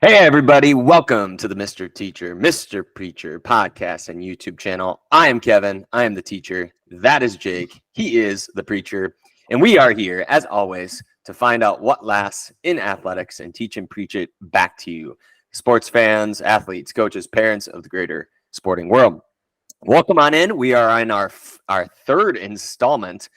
Hey, everybody. Welcome to the Mr. Teacher, Mr. Preacher podcast and YouTube channel. I am Kevin. I am the teacher. That is Jake. He is the preacher. And we are here, as always, to find out what lasts in athletics and teach and preach it back to you, sports fans, athletes, coaches, parents of the greater sporting world. Welcome on in. We are in our third installment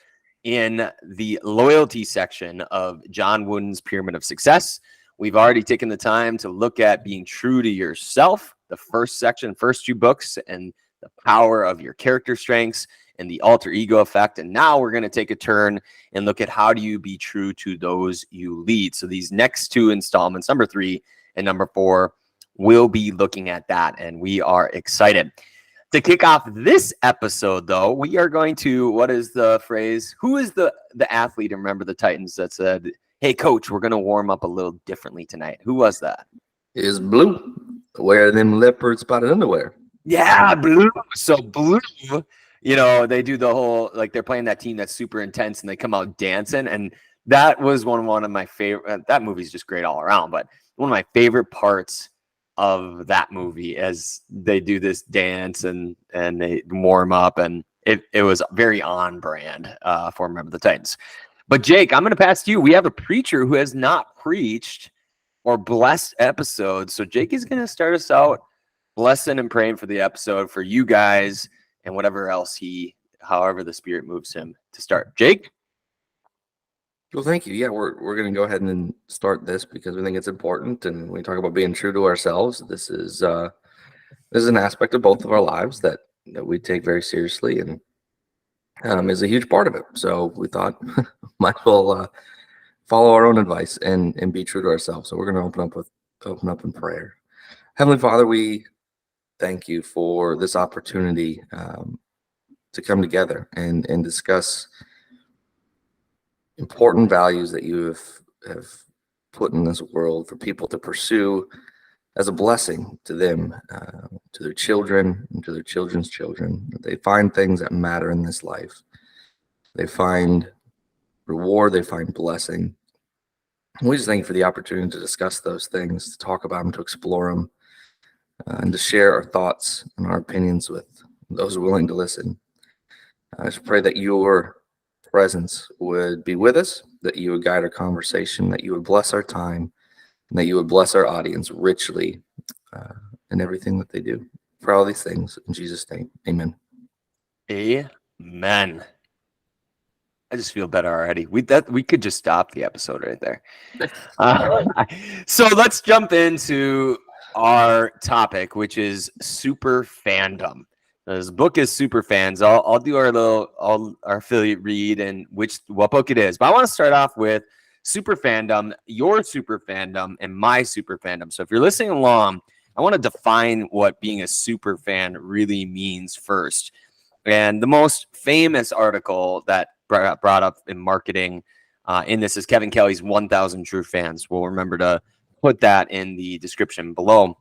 in the loyalty section of John Wooden's Pyramid of Success. We've already taken the time to look at being true to yourself, the first section, first two books, and the power of your character strengths and the alter ego effect. And now we're going to take a turn and look at how do you be true to those you lead. So these next two installments, number 3 and number 4, we'll be looking at that. And we are excited. To kick off this episode, though, we are going to, what is the phrase? Who is the athlete, remember the Titans, that said, hey, coach, we're going to warm up a little differently tonight? Who was that? Is Blue. Wear them leopard spotted underwear. Yeah, Blue. So Blue, they do the whole, like they're playing that team that's super intense and they come out dancing. And that was one of my favorite. That movie's just great all around. But one of my favorite parts of that movie as they do this dance and they warm up. And it was very on brand for Remember the Titans. But Jake, I'm going to pass to you. We have a preacher who has not preached or blessed episodes. So Jake is going to start us out blessing and praying for the episode for you guys and whatever else however the Spirit moves him to start. Jake? Well, thank you. Yeah, we're going to go ahead and start this because we think it's important. And when we talk about being true to ourselves, this is an aspect of both of our lives that we take very seriously and is a huge part of it. So we thought might as well follow our own advice and be true to ourselves. So we're going to open up in prayer. Heavenly Father, we thank you for this opportunity to come together and discuss important values that you have put in this world for people to pursue as a blessing to them, to their children, and to their children's children. That they find things that matter in this life. They find reward, they find blessing. And we just thank you for the opportunity to discuss those things, to talk about them, to explore them, and to share our thoughts and our opinions with those willing to listen. I just pray that your presence would be with us, that you would guide our conversation, that you would bless our time, and that you would bless our audience richly in everything that they do. For all these things, in Jesus' name, amen. Amen. I just feel better already. We could just stop the episode right there. So let's jump into our topic, which is Super Fandom. This book is SuperFans. I'll do our affiliate read and what book it is. But I want to start off with Super Fandom, your Super Fandom, and my Super Fandom. So if you're listening along, I want to define what being a super fan really means first. And the most famous article that brought up in marketing in this is Kevin Kelly's 1,000 True Fans. We'll remember to put that in the description below.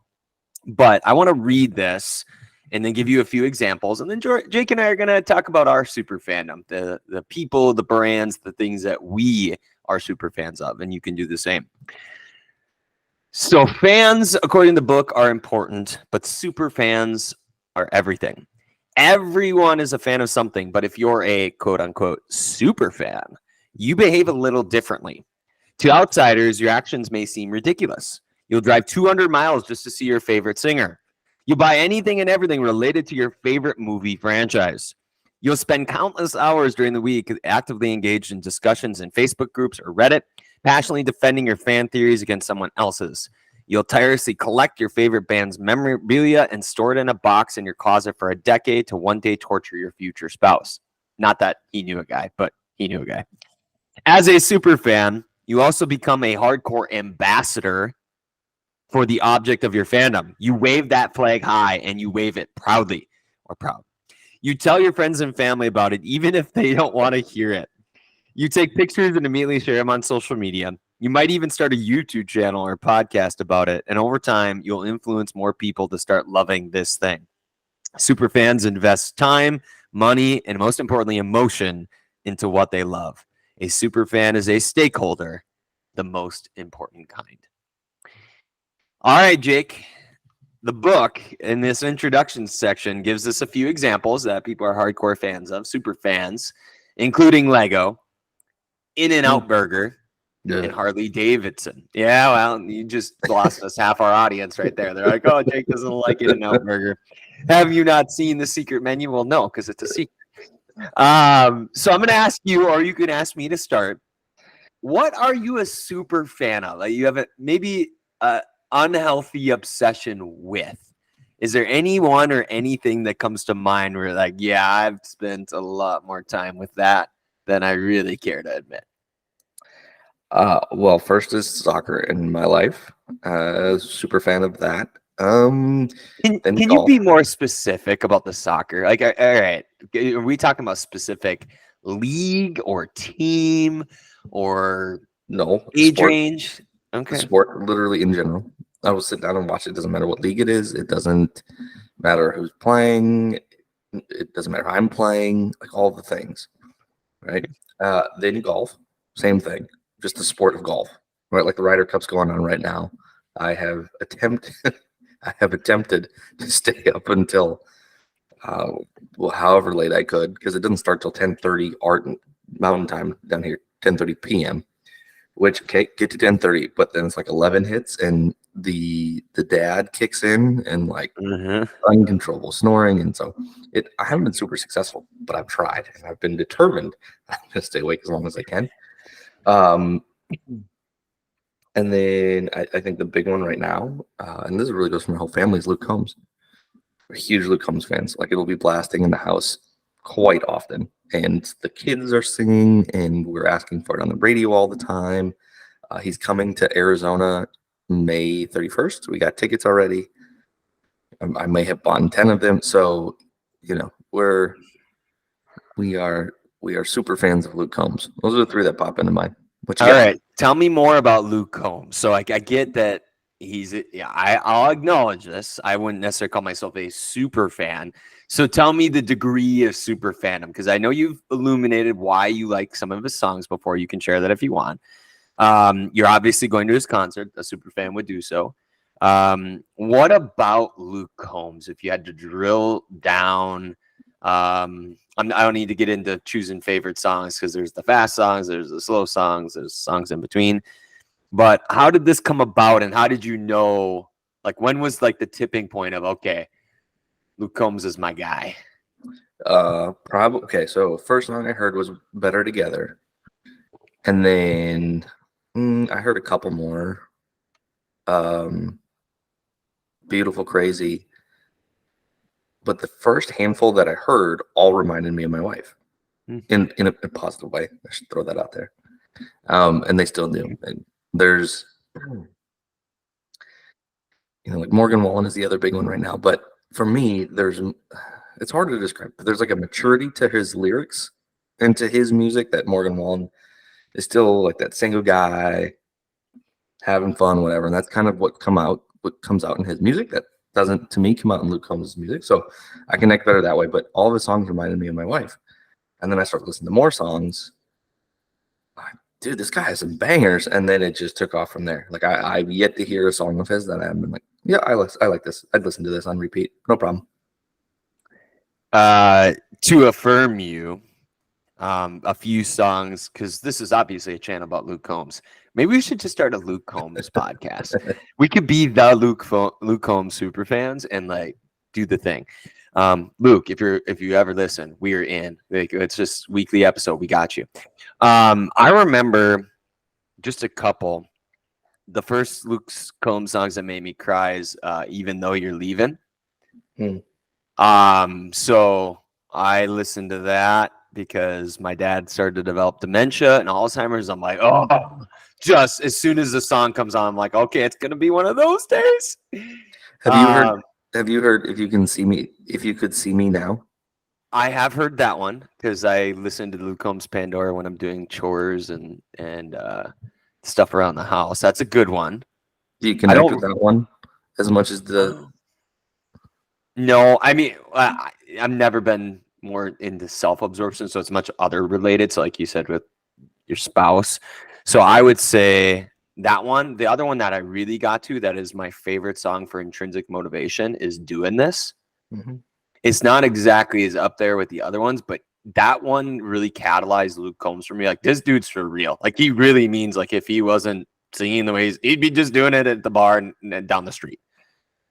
But I want to read this and then give you a few examples. And then Jake and I are going to talk about our super fandom, the people, the brands, the things that we are super fans of. And you can do the same. So fans, according to the book, are important, but super fans are everything. Everyone is a fan of something, but if you're a quote-unquote super fan, you behave a little differently. To outsiders, your actions may seem ridiculous. You'll drive 200 miles just to see your favorite singer. You'll buy anything and everything related to your favorite movie franchise. You'll spend countless hours during the week actively engaged in discussions in Facebook groups or Reddit, passionately defending your fan theories against someone else's. You'll tirelessly collect your favorite band's memorabilia and store it in a box in your closet for a decade to one day torture your future spouse. Not that he knew a guy, but he knew a guy. As a super fan, you also become a hardcore ambassador for the object of your fandom. You wave that flag high and you wave it proudly or proud. You tell your friends and family about it, even if they don't want to hear it. You take pictures and immediately share them on social media. You might even start a YouTube channel or podcast about it. And over time, you'll influence more people to start loving this thing. Superfans invest time, money, and most importantly, emotion into what they love. A superfan is a stakeholder, the most important kind. All right, Jake. The book in this introduction section gives us a few examples that people are hardcore fans of, super fans, including Lego, In-N-Out Burger, and Yeah. Harley Davidson. Yeah, well, you just lost us half our audience right there. They're like, oh, Jake doesn't like In-N-Out Burger. Have you not seen the secret menu? Well, no, because it's a secret. So I'm going to ask you, or you can ask me to start. What are you a super fan of? Like you have maybe a unhealthy obsession with? Is there anyone or anything that comes to mind where like, yeah, I've spent a lot more time with that than I really care to admit? Well, first is soccer in my life. Super fan of that. Then Can you golf. be more specific about the soccer? Like, all right, are we talking about specific league or team or No, age sport. range? The Okay. sport, literally in general. I will sit down and watch it. It doesn't matter what league it is. It doesn't matter who's playing. It doesn't matter how I'm playing. Like all the things, right? Then golf, same thing. Just the sport of golf, right? Like the Ryder Cup's going on right now. I have attempted to stay up until well, however late I could, because it doesn't start till 10:30 art Mountain Time down here, 10:30 p.m. Which okay, get to 10:30, but then it's like 11 hits, and the dad kicks in and like uncontrollable snoring, and so I haven't been super successful, but I've tried and I've been determined I'm gonna stay awake as long as I can. And then I think the big one right now, and this really goes for my whole family, is Luke Combs. We're huge Luke Combs fans. Like it'll be blasting in the house quite often, and the kids are singing, and we're asking for it on the radio all the time. He's coming to Arizona May 31st. We got tickets already. I may have bought 10 of them. So, you know, we are super fans of Luke Combs. Those are the three that pop into mind. What you All got? right, tell me more about Luke Combs. So I get that I'll acknowledge this. I wouldn't necessarily call myself a super fan. So tell me the degree of super fandom, because I know you've illuminated why you like some of his songs before. You can share that if you want. You're obviously going to his concert. A super fan would do so. What about Luke Combs? If you had to drill down, I don't need to get into choosing favorite songs because there's the fast songs, there's the slow songs, there's songs in between. But how did this come about, and how did you know? Like, when was like the tipping point of okay, Luke Combs is my guy? Probably okay. So first song I heard was "Better Together," and then I heard a couple more. Beautiful, Crazy. But the first handful that I heard all reminded me of my wife in a positive way. I should throw that out there. And they still do. And there's, like Morgan Wallen is the other big one right now. But for me, it's hard to describe. But there's like a maturity to his lyrics and to his music that Morgan Wallen is still like that single guy having fun, whatever. And that's kind of what comes out in his music that doesn't, to me, come out in Luke Combs' music. So I connect better that way. But all of his songs reminded me of my wife. And then I started listening to more songs. Dude, this guy has some bangers. And then it just took off from there. Like I've yet to hear a song of his that I've been like, yeah, I like this. I'd listen to this on repeat. No problem. To affirm you, a few songs, because this is obviously a channel about Luke Combs. Maybe we should just start a Luke Combs podcast. We could be the Luke Combs super fans and like do the thing. Luke, if you ever listen, we are in. Like, it's just weekly episode. We got you. I remember just a couple. The first Luke Combs songs that made me cry is "Even Though You're Leaving." So I listened to that because my dad started to develop dementia and Alzheimer's. I'm like, oh, just as soon as the song comes on, I'm like, okay, it's gonna be one of those days. Have you heard If You Could See Me Now? I have heard that one because I listen to Luke Combs Pandora when I'm doing chores and stuff around the house. That's a good one. Do you connect with that one as much as the? No, I mean, I've never been more into self-absorption, so it's much other related. So, like you said, with your spouse. So I would say That one. The other one that I really got to, that is my favorite song for intrinsic motivation, is Doing This. Mm-hmm. It's not exactly as up there with the other ones, but that one really catalyzed Luke Combs for me. Like, this dude's for real. Like, he really means, like, if he wasn't singing the way he'd be just doing it at the bar and down the street.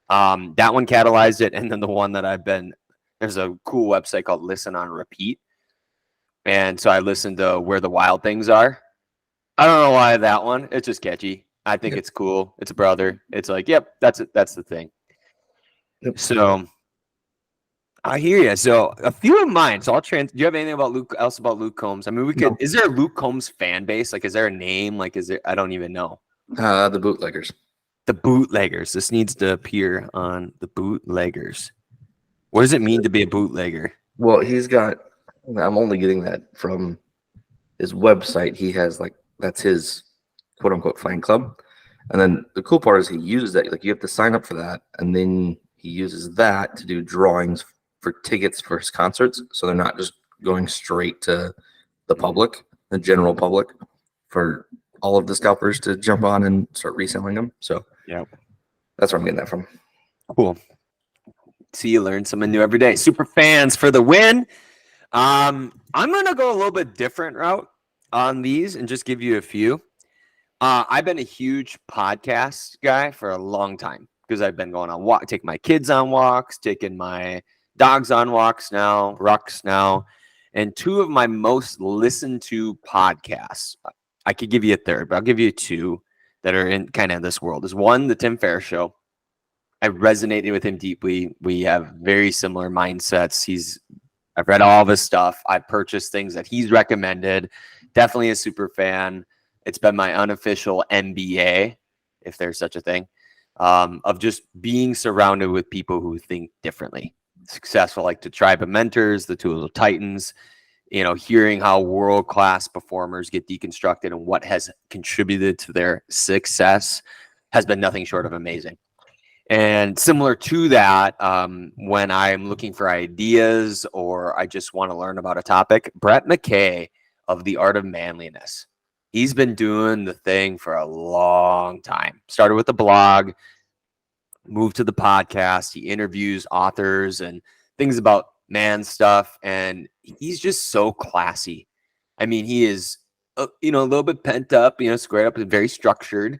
That one catalyzed it. And then the one that there's a cool website called Listen on Repeat. And so I listened to Where the Wild Things Are. I don't know why that one. It's just catchy. I think it's cool. It's a brother. It's like, yep, that's it. That's the thing. Yep. So I hear you. So a few of mine. So do you have anything about Luke Combs? I mean, we could. No. Is there a Luke Combs fan base? Like, is there a name? Like, is there? I don't even know. The Bootleggers. The Bootleggers. This needs to appear on the Bootleggers. What does it mean to be a bootlegger? Well, I'm only getting that from his website. He has that's his quote unquote fan club. And then the cool part is he uses that. Like, you have to sign up for that. And then he uses that to do drawings for tickets for his concerts. So they're not just going straight to the public, the general public, for all of the scalpers to jump on and start reselling them. So yeah, that's where I'm getting that from. Cool. See, you learn something new every day. SuperFans for the win. I'm gonna go a little bit different route on these and just give you a few. I've been a huge podcast guy for a long time because I've been going on taking my kids on walks, taking my dogs on walks now, rucks now, and two of my most listened to podcasts. I could give you a third, but I'll give you two that are in kind of this world. Is one, the Tim Ferriss Show. I resonated with him deeply. We have very similar mindsets. I've read all of his stuff. I've purchased things that he's recommended. Definitely a super fan. It's been my unofficial MBA, if there's such a thing, of just being surrounded with people who think differently. Successful, like the Tribe of Mentors, the Tools of Titans, hearing how world-class performers get deconstructed and what has contributed to their success has been nothing short of amazing. And similar to that, when I'm looking for ideas or I just want to learn about a topic, Brett McKay of The Art of Manliness. He's been doing the thing for a long time. Started with the blog, moved to the podcast. He interviews authors and things about man stuff. And he's just so classy. I mean, he is, a little bit pent up, squared up and very structured.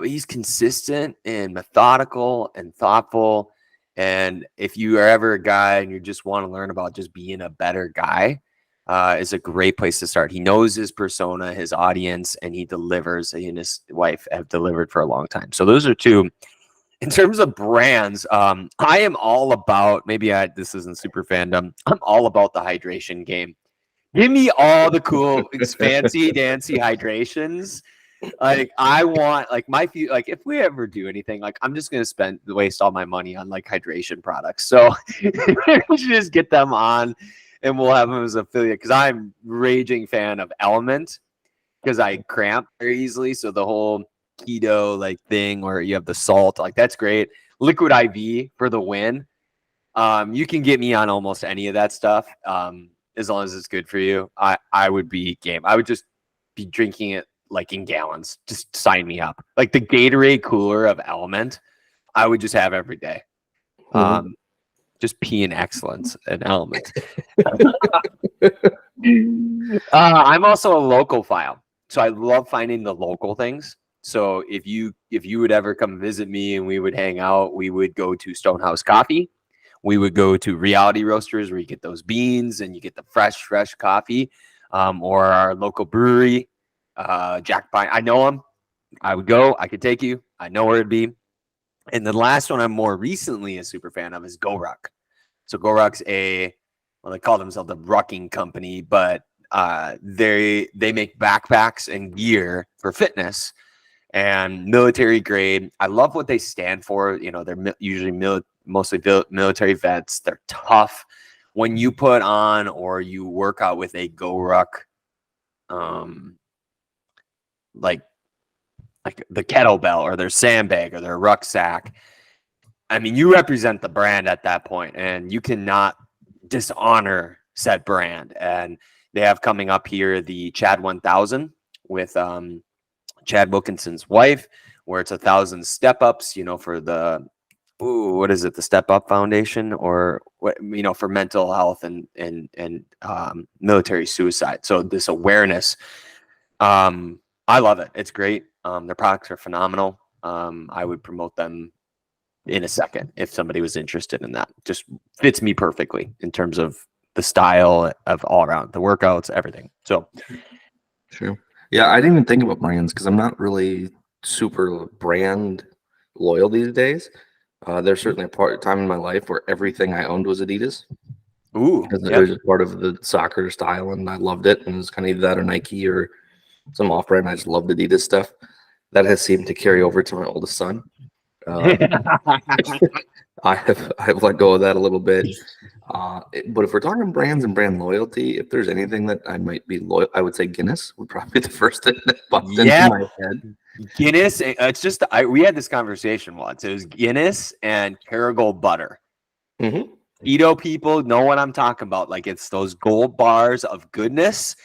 He's consistent and methodical and thoughtful. And if you are ever a guy and you just want to learn about just being a better guy, is a great place to start. He knows his persona, his audience, and he delivers. He and his wife have delivered for a long time. So those are two. In terms of brands, I am all about, this isn't super fandom. I'm all about the hydration game. Give me all the cool, fancy, dancy hydrations. Like, I want, like, if we ever do anything, like, I'm just going to waste all my money on like hydration products. So we should just get them on and we'll have them as affiliate, because I'm raging fan of Element because I cramp very easily. So the whole keto like thing where you have the salt, like, that's great. Liquid IV for the win. You can get me on almost any of that stuff. As long as it's good for you, I would be game. I would just be drinking it like in gallons. Just sign me up. Like the Gatorade cooler of Element, I would just have every day. Just pee in excellence and Element. I'm also a local file, so I love finding the local things. So if you would ever come visit me and we would hang out, we would go to Stonehouse Coffee. We would go to Reality Roasters where you get those beans and you get the fresh coffee, or our local brewery, Jack Pine. I know them. I would go. I could take you. I know where it'd be. And the last one I'm more recently a super fan of is GoRuck. So GoRuck's they call themselves the rucking company, but they make backpacks and gear for fitness and military grade. I love what they stand for. They're usually mostly military vets. They're tough. When you put on or you work out with a GoRuck, like the kettlebell or their sandbag or their rucksack, I mean, you represent the brand at that point, and you cannot dishonor said brand. And they have coming up here the Chad 1000 with Chad Wilkinson's wife, where it's 1,000 step ups, for the what is it, the Step Up Foundation, or what, for mental health and military suicide. So this awareness, I love it. It's great. Their products are phenomenal. I would promote them in a second if somebody was interested in that. Just fits me perfectly in terms of the style of all around the workouts, everything. So True. Yeah, I didn't even think about brands because I'm not really super brand loyal these days. There's certainly a time in my life where everything I owned was Adidas because it yep. was just part of the soccer style, and I loved it. And it was kind of either that or Nike or some off-brand. I just loved Adidas stuff. That has seemed to carry over to my oldest son. I've let go of that a little bit. But if we're talking brands and brand loyalty, if there's anything that I might be loyal, I would say Guinness would probably be the first thing that popped into my head. Guinness. It's just we had this conversation once. It was Guinness and Kerrygold butter. Mm-hmm. Keto people know what I'm talking about. Like, it's those gold bars of goodness,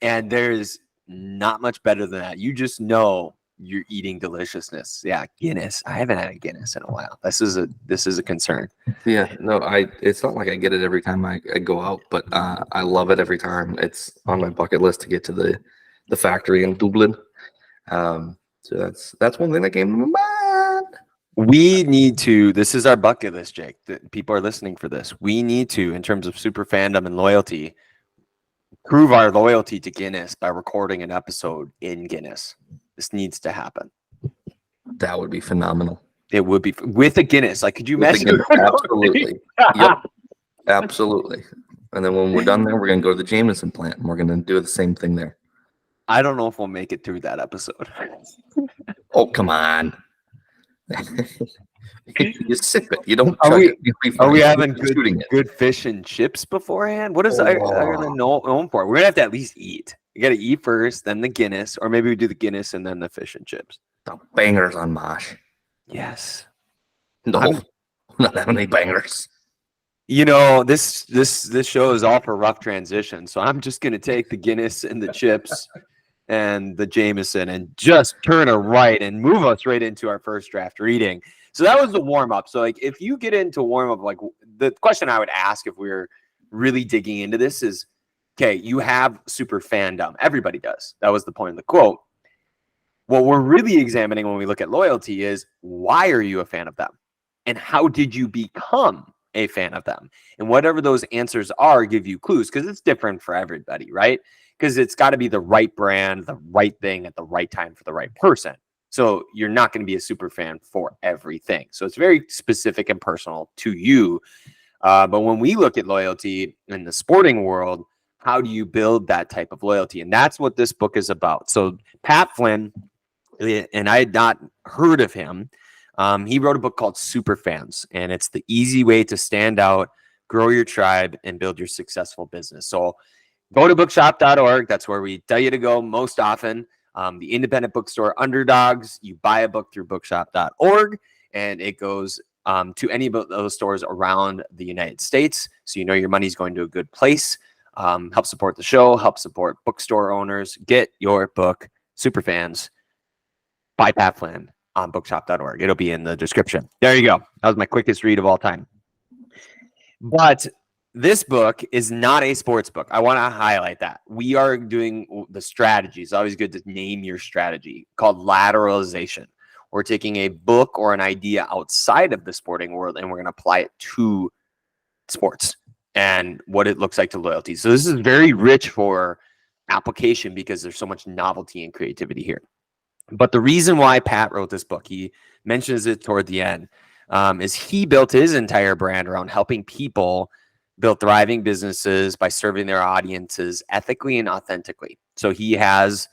and there's not much better than that. You just know you're eating deliciousness. Yeah, Guinness. I haven't had a Guinness in a while. This is a concern. Yeah, no, it's not like I get it every time I go out, but I love it every time. It's on my bucket list to get to the factory in Dublin. So that's one thing that came to my mind. We need to, this is our bucket list, Jake. People are listening for this. We need to, in terms of super fandom and loyalty, prove our loyalty to Guinness by recording an episode in Guinness. This needs to happen. That would be phenomenal. It would be with a Guinness. Like, could you imagine? Absolutely. Yep. Absolutely. And then when we're done there, we're going to go to the Jameson plant and we're going to do the same thing there. I don't know if we'll make it through that episode. Oh, come on. You sip it. You don't chug it. Are we having good fish and chips beforehand? What is Ireland known for? We're going to have to at least eat. You got to eat first, then the Guinness, or maybe we do the Guinness and then the fish and chips. The bangers on Mosh. Yes. No, I'm not having any bangers. This show is all for rough transition, so I'm just going to take the Guinness and the chips and the Jameson and just turn a right and move us right into our first draft reading. So that was the warm-up. So, like, if you get into warm-up, like, the question I would ask if we were really digging into this is, okay, you have super fandom. Everybody does. That was the point of the quote. What we're really examining when we look at loyalty is, why are you a fan of them? And how did you become a fan of them? And whatever those answers are, give you clues, because it's different for everybody, right? Because it's got to be the right brand, the right thing at the right time for the right person. So you're not going to be a super fan for everything. So it's very specific and personal to you. But when we look at loyalty in the sporting world, how do you build that type of loyalty? And that's what this book is about. So Pat Flynn, and I had not heard of him. He wrote a book called SuperFans, and it's the easy way to stand out, grow your tribe, and build your successful business. So go to bookshop.org. That's where we tell you to go most often. The independent bookstore Underdogs, you buy a book through bookshop.org, and it goes to any of those stores around the United States. So you know your money's going to a good place. Help support the show, help support bookstore owners. Get your book, SuperFans, by Pat Flynn, on bookshop.org. It'll be in the description. There you go. That was my quickest read of all time. But this book is not a sports book. I want to highlight that. We are doing the strategy. It's always good to name your strategy, called lateralization. We're taking a book or an idea outside of the sporting world, and we're going to apply it to sports and what it looks like to loyalty. So this is very rich for application because there's so much novelty and creativity here. But the reason why Pat wrote this book, he mentions it toward the end, is he built his entire brand around helping people build thriving businesses by serving their audiences ethically and authentically. So he has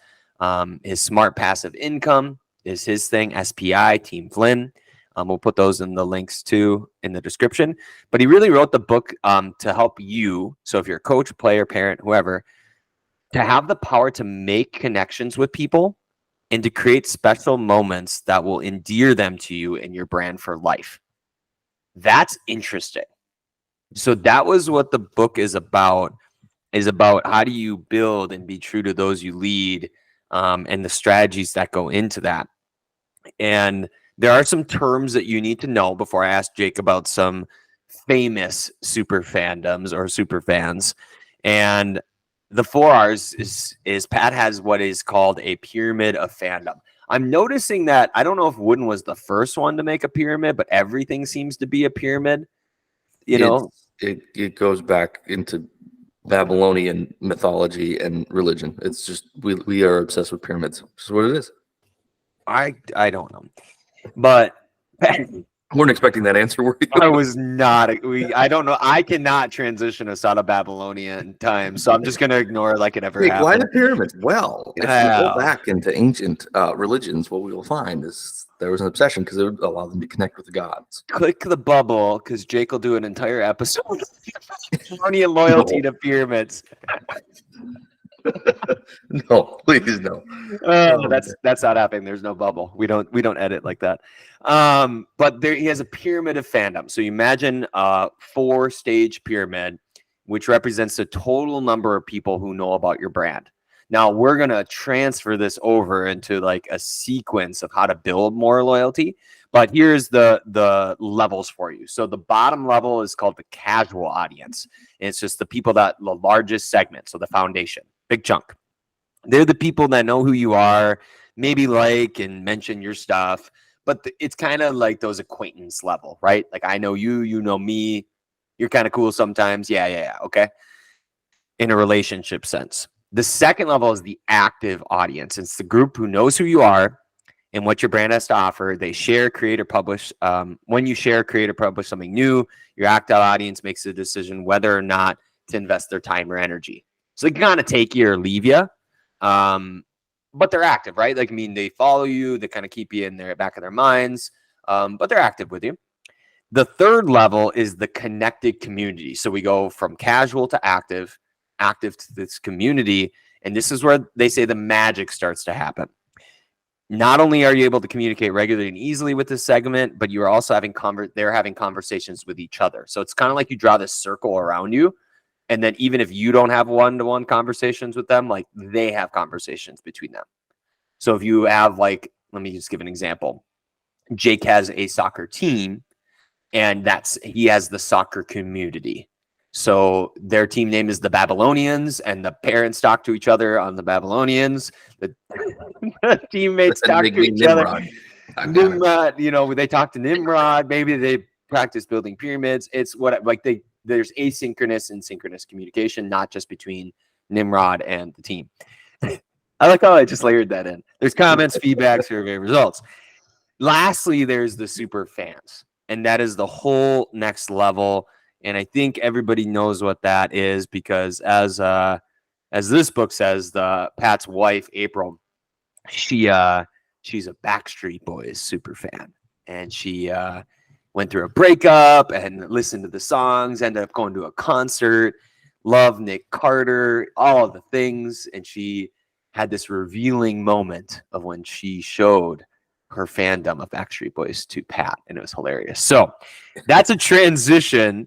his Smart Passive Income is his thing, SPI, Team Flynn. We'll put those in the links too in the description. But he really wrote the book to help you. So if you're a coach, player, parent, whoever, to have the power to make connections with people and to create special moments that will endear them to you and your brand for life. That's interesting. So that was what the book is about how do you build and be true to those you lead and the strategies that go into that. And there are some terms that you need to know before I ask Jake about some famous super fandoms or super fans. And the 4Rs is Pat has what is called a pyramid of fandom. I'm noticing that I don't know if Wooden was the first one to make a pyramid, but everything seems to be a pyramid. It goes back into Babylonian mythology and religion. It's just we are obsessed with pyramids. This is what it is. I don't know, but weren't expecting that answer, were you? I was not. I don't know. I cannot transition us out of Babylonian time, so I'm just going to ignore it like it ever happened. Why the pyramids? Well, if we go back into ancient religions, what we will find is there was an obsession because it would allow them to connect with the gods. Click the bubble because Jake will do an entire episode on Babylonian loyalty to pyramids. No, please no. That's not happening. There's no bubble. We don't edit like that. But he has a pyramid of fandom. So you imagine a 4-stage pyramid, which represents the total number of people who know about your brand. Now we're gonna transfer this over into like a sequence of how to build more loyalty. But here's the levels for you. So the bottom level is called the casual audience. And it's just the people the largest segment. So the foundation, big chunk. They're the people that know who you are, maybe like and mention your stuff. But it's kind of like those acquaintance level, right? Like I know you, you know me. You're kind of cool sometimes. Yeah. Okay. In a relationship sense. The second level is the active audience. It's the group who knows who you are and what your brand has to offer. They share, create, or publish. When you share, create, or publish something new, your active audience makes a decision whether or not to invest their time or energy. So they kind of take you or leave you. But they're active, right? Like, I mean, they follow you. They kind of keep you in their back of their minds, but they're active with you. The third level is the connected community. So we go from casual to active to this community. And this is where they say the magic starts to happen. Not only are you able to communicate regularly and easily with this segment, but you are also having they're having conversations with each other. So it's kind of like you draw this circle around you. And then even if you don't have one-to-one conversations with them, like they have conversations between them. So if you have like, let me just give an example. Jake has a soccer team and he has the soccer community. So their team name is the Babylonians, and the parents talk to each other on the Babylonians. The teammates talk to each other. Nimrod, they talk to Nimrod. Maybe they practice building pyramids. It's there's asynchronous and synchronous communication, not just between Nimrod and the team. I like how I just layered that in. There's comments, feedback, survey results. Lastly, there's the super fans, and that is the whole next level. And I think everybody knows what that is because as this book says, Pat's wife, April, she's a Backstreet Boys super fan. And she went through a breakup and listened to the songs, ended up going to a concert, loved Nick Carter, all of the things. And she had this revealing moment of when she showed her fandom of Backstreet Boys to Pat, and it was hilarious. So that's a transition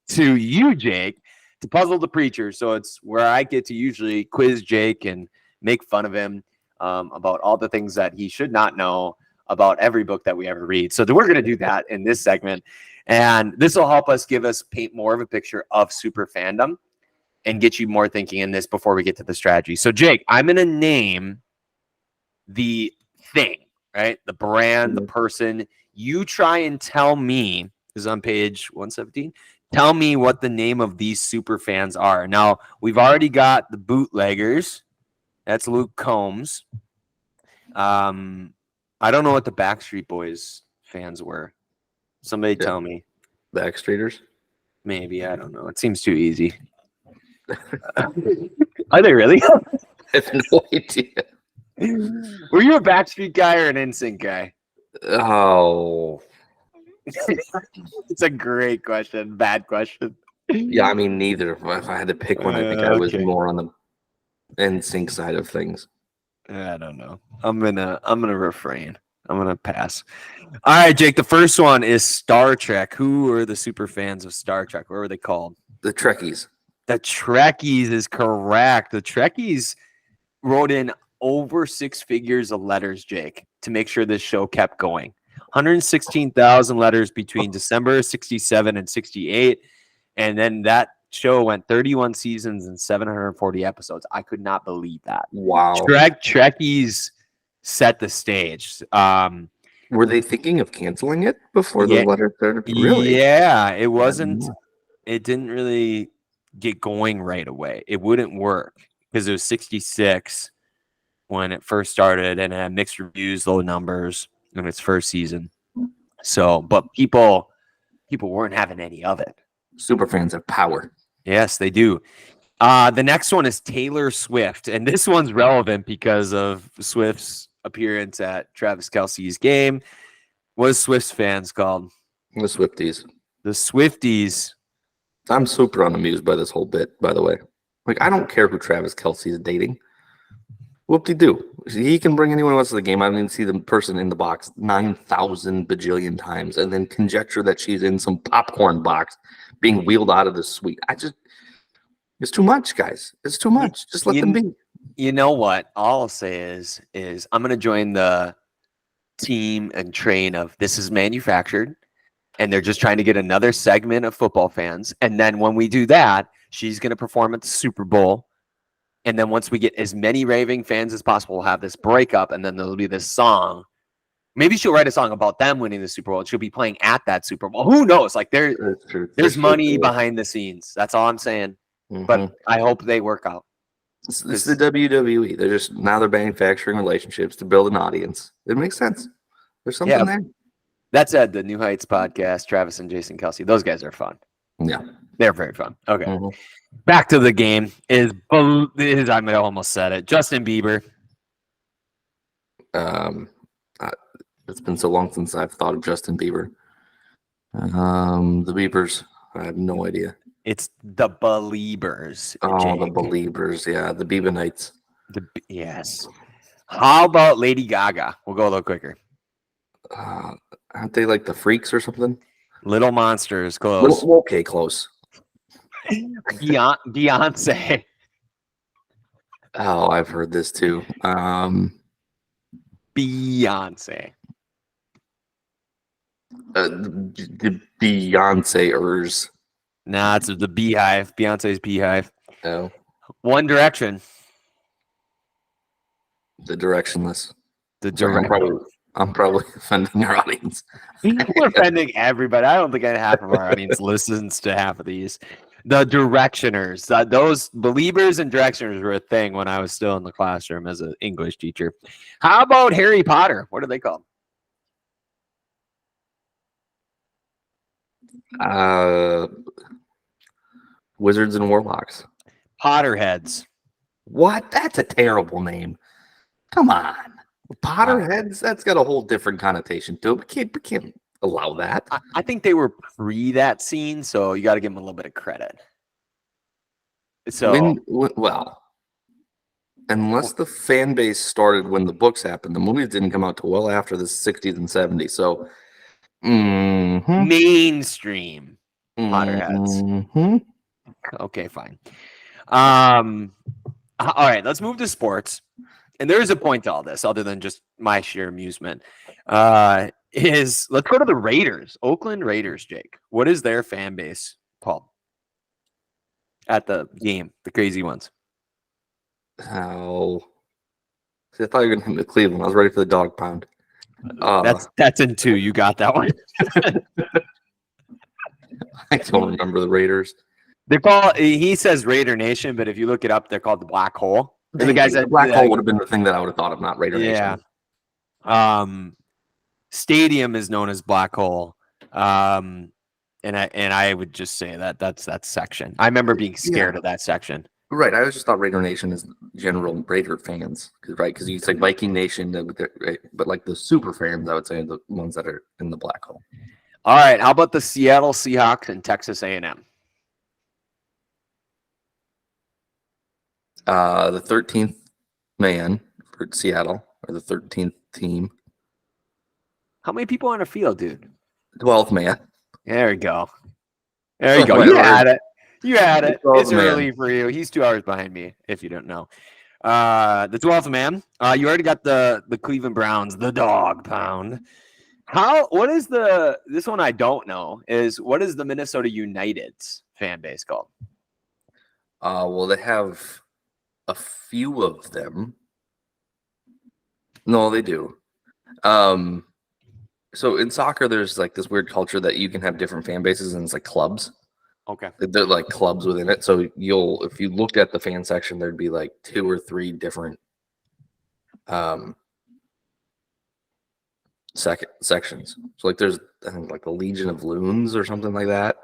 to you, Jake, to Puzzle the Preacher. So it's where I get to usually quiz Jake and make fun of him about all the things that he should not know about every book that we ever read. So we're going to do that in this segment, and this will help us paint more of a picture of super fandom and get you more thinking in this before we get to the strategy. So Jake, I'm going to name the thing, right? The brand, the person. You try and tell me, this is on page 117. Tell me what the name of these super fans are. Now, we've already got the bootleggers. That's Luke Combs. I don't know what the Backstreet Boys fans were. Somebody tell me. Backstreeters? Maybe. I don't know. It seems too easy. Are they really? I have no idea. Were you a Backstreet guy or an NSYNC guy? Oh. It's a great question. Bad question. Yeah, I mean, neither. If I had to pick one, I think I was more on the NSYNC side of things. I don't know. I'm gonna refrain. I'm gonna pass. All right, Jake. The first one is Star Trek. Who are the super fans of Star Trek? What were they called? The Trekkies. The Trekkies is correct. The Trekkies wrote in over 6 figures of letters, Jake, to make sure this show kept going. 116,000 letters between December 67 and 68. And then that show went 31 seasons and 740 episodes. I could not believe that. Wow. Trekkies set the stage. Were they thinking of canceling it before Yeah. the letter started? Really? Yeah, it wasn't. It didn't really get going right away. It wouldn't work because it was 66 when it first started and it had mixed reviews, low numbers in its first season. So, but people weren't having any of it. SuperFans have power. Yes, they do. The next one is Taylor Swift, and this one's relevant because of Swift's appearance at Travis Kelce's game. What is Swift's fans called? The Swifties. The Swifties. I'm super unamused by this whole bit, by the way. Like, I don't care who Travis Kelce is dating. Whoop-de-doo. He can bring anyone else to the game. I didn't see the person in the box 9,000 bajillion times and then conjecture that she's in some popcorn box being wheeled out of the suite. It's too much, guys. It's too much. Just let them be. You know what? All I'll say is I'm going to join the team and train of this is manufactured, and they're just trying to get another segment of football fans. And then when we do that, she's going to perform at the Super Bowl. And then once we get as many raving fans as possible, we'll have this breakup, and then there'll be this song. Maybe she'll write a song about them winning the Super Bowl. She'll be playing at that Super Bowl. Who knows? Like there's money behind the scenes. That's all I'm saying. Mm-hmm. But I hope they work out. This is the WWE. They're manufacturing relationships to build an audience. It makes sense. There's something there. That's the New Heights podcast. Travis and Jason Kelce. Those guys are fun. Yeah, they're very fun. Okay, back to the game. I almost said it. Justin Bieber. It's been so long since I've thought of Justin Bieber. The Biebers. I have no idea. It's the Beliebers. Oh, Jake. the Beliebers. Yeah, the Biebenites. Yes. How about Lady Gaga? We'll go a little quicker. Aren't they like the Freaks or something? Little Monsters. Close. Okay, close. Beyonce. Oh, I've heard this too. Beyonce. The Beyonceers. Nah, it's the Beehive. Beyonce's Beehive. Oh. One Direction. The Directionless. The I'm probably offending our audience. We're offending everybody. I don't think half of our audience listens to half of these. The Directioners. Those Beliebers and Directioners were a thing when I was still in the classroom as an English teacher. How about Harry Potter? What are they called? Wizards and Warlocks. Potterheads. What? That's a terrible name. Come on. Potterheads? That's got a whole different connotation to it. We can't allow that. I think they were pre that scene, so you got to give them a little bit of credit. So, well, unless the fan base started when the books happened, the movies didn't come out till well after the 60s and 70s. So, mainstream Potterheads. Okay, fine. All right, let's move to sports. And there is a point to all this, other than just my sheer amusement. Let's go to the Raiders, Oakland Raiders, Jake. What is their fan base called at the game? The crazy ones. Oh, see, I thought you were going to hit the Cleveland. I was ready for the dog pound. That's in 2. You got that one. I don't remember the Raiders. They're called. He says Raider Nation, but if you look it up, they're called the Black Hole. The guys that Black Hole would have been the thing that I would have thought of, not Raider Nation. Yeah. Stadium is known as Black Hole. And I would just say that's that section. I remember being scared of that section. Right. I just thought Raider Nation is general Raider fans, because you say Viking Nation, but like the super fans, I would say the ones that are in the Black Hole. All right. How about the Seattle Seahawks and Texas A&M? The 13th man for Seattle, or the 13th team. How many people on a field, dude? 12th man. There we go. There you go. You had it. It's early for you. He's 2 hours behind me, if you don't know. The 12th man. You already got the Cleveland Browns, the dog pound. What is this one I don't know is what is the Minnesota United's fan base called? Well, they have a few of them. No, they do. So in soccer, there's like this weird culture that you can have different fan bases, and it's like clubs. Okay. They're like clubs within it. So if you looked at the fan section, there'd be like 2 or 3 different sections. So like there's I think like the Legion of Loons or something like that.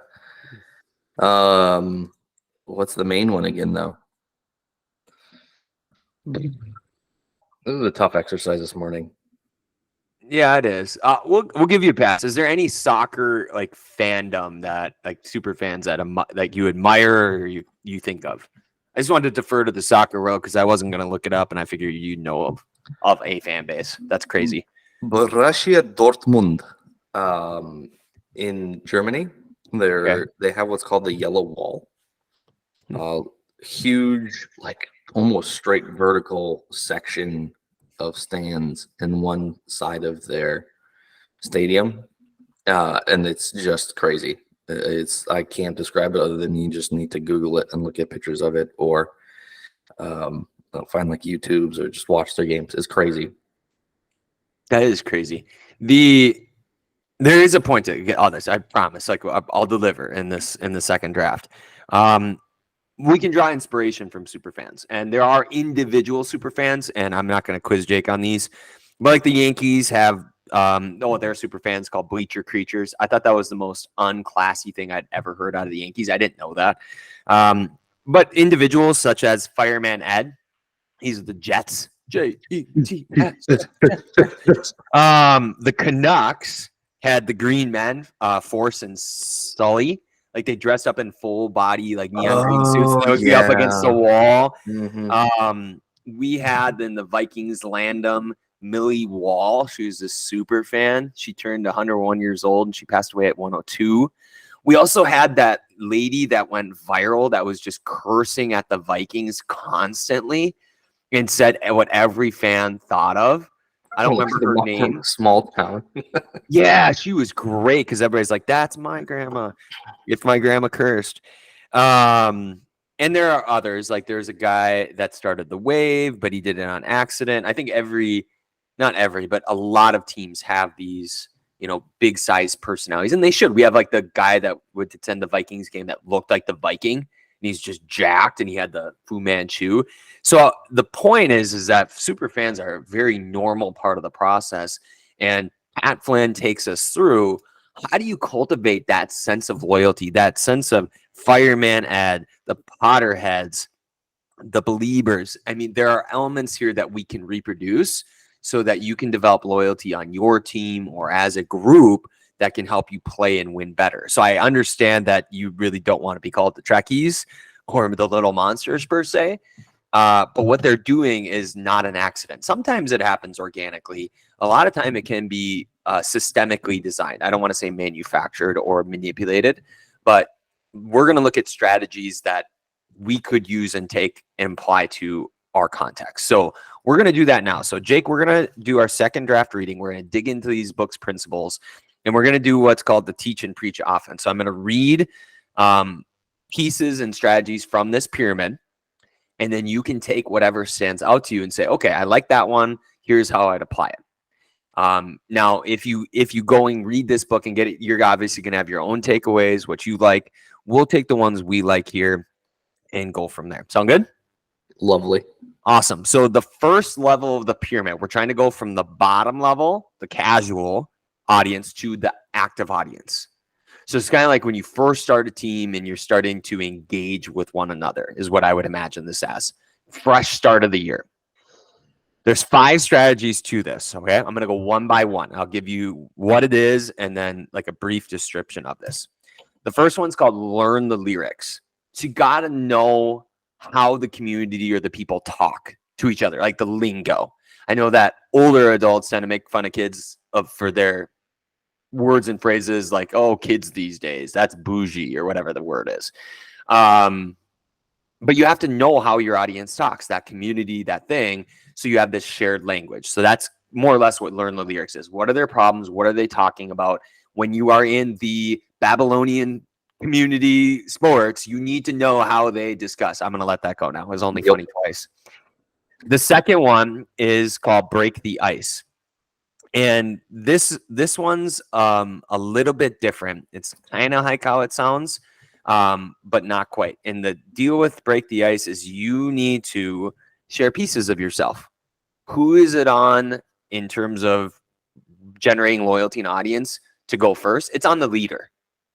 What's the main one again though? This is a tough exercise this morning. Yeah, it is. We'll give you a pass. Is there any soccer like fandom that like super fans that like you admire or you think of? I just wanted to defer to the soccer world because I wasn't going to look it up, and I figured you know of a fan base. That's crazy. Borussia Dortmund, in Germany, they have what's called the Yellow Wall. Huge, like almost straight vertical section of stands in one side of their stadium, and it's just crazy. I can't describe it other than you just need to Google it and look at pictures of it, or find like YouTubes or just watch their games. It's crazy. That is crazy. There is a point to get all this. I promise. Like I'll deliver in the second draft. We can draw inspiration from super fans, and there are individual super fans, and I'm not going to quiz Jake on these, but like the Yankees have they're super fans called bleacher creatures. I thought that was the most unclassy thing I'd ever heard out of the Yankees. I didn't know that. But individuals such as Fireman Ed, he's the Jets. Jets. The Canucks had the Green Men, Force and Sully. Like they dressed up in full body, like neon green suits. They would be up against the wall. Mm-hmm. We had in the Vikings Landom Millie Wall. She was a super fan. She turned 101 years old and she passed away at 102. We also had that lady that went viral that was just cursing at the Vikings constantly and said what every fan thought of. I don't remember her name. Small town. Yeah, she was great because everybody's like, that's my grandma. If my grandma cursed. And there are others. Like there's a guy that started the wave, but he did it on accident. I think not every, but a lot of teams have these, big size personalities. And they should. We have like the guy that would attend the Vikings game that looked like the Viking. And he's just jacked and he had the Fu Manchu. So the point is that super fans are a very normal part of the process. And Pat Flynn takes us through how do you cultivate that sense of loyalty, that sense of Fireman Ed, the Potterheads, the Beliebers. I mean, there are elements here that we can reproduce so that you can develop loyalty on your team or as a group that can help you play and win better. So I understand that you really don't want to be called the Trekkies or the Little Monsters per se. But what they're doing is not an accident. Sometimes it happens organically. A lot of time it can be systemically designed. I don't want to say manufactured or manipulated, but we're going to look at strategies that we could use and take and apply to our context. So we're going to do that now. So Jake, we're going to do our second draft reading. We're going to dig into these books' principles, and we're going to do what's called the teach and preach offense. So I'm going to read pieces and strategies from this pyramid. And then you can take whatever stands out to you and say, okay, I like that one. Here's how I'd apply it. Now, if you go and read this book and get it, you're obviously going to have your own takeaways, what you like. We'll take the ones we like here and go from there. Sound good? Lovely. Awesome. So the first level of the pyramid, we're trying to go from the bottom level, the casual audience, to the active audience. So it's kind of like when you first start a team and you're starting to engage with one another is what I would imagine this as. Fresh start of the year. There's 5 strategies to this, okay? I'm going to go one by one. I'll give you what it is and then like a brief description of this. The first one's called learn the lyrics. So you got to know how the community or the people talk to each other, like the lingo. I know that older adults tend to make fun of kids for their words and phrases like, oh, kids these days, that's bougie or whatever the word is. but you have to know how your audience talks, that community, that thing. So you have this shared language. So that's more or less what Learn the Lyrics is. What are their problems? What are they talking about? When you are in the Babylonian community sports, you need to know how they discuss. I'm going to let that go now. It was only funny twice. The second one is called Break the Ice. And this one's a little bit different. It's kind of like how it sounds, but not quite. And the deal with Break the Ice is you need to share pieces of yourself. Who is it on in terms of generating loyalty and audience to go first? It's on the leader,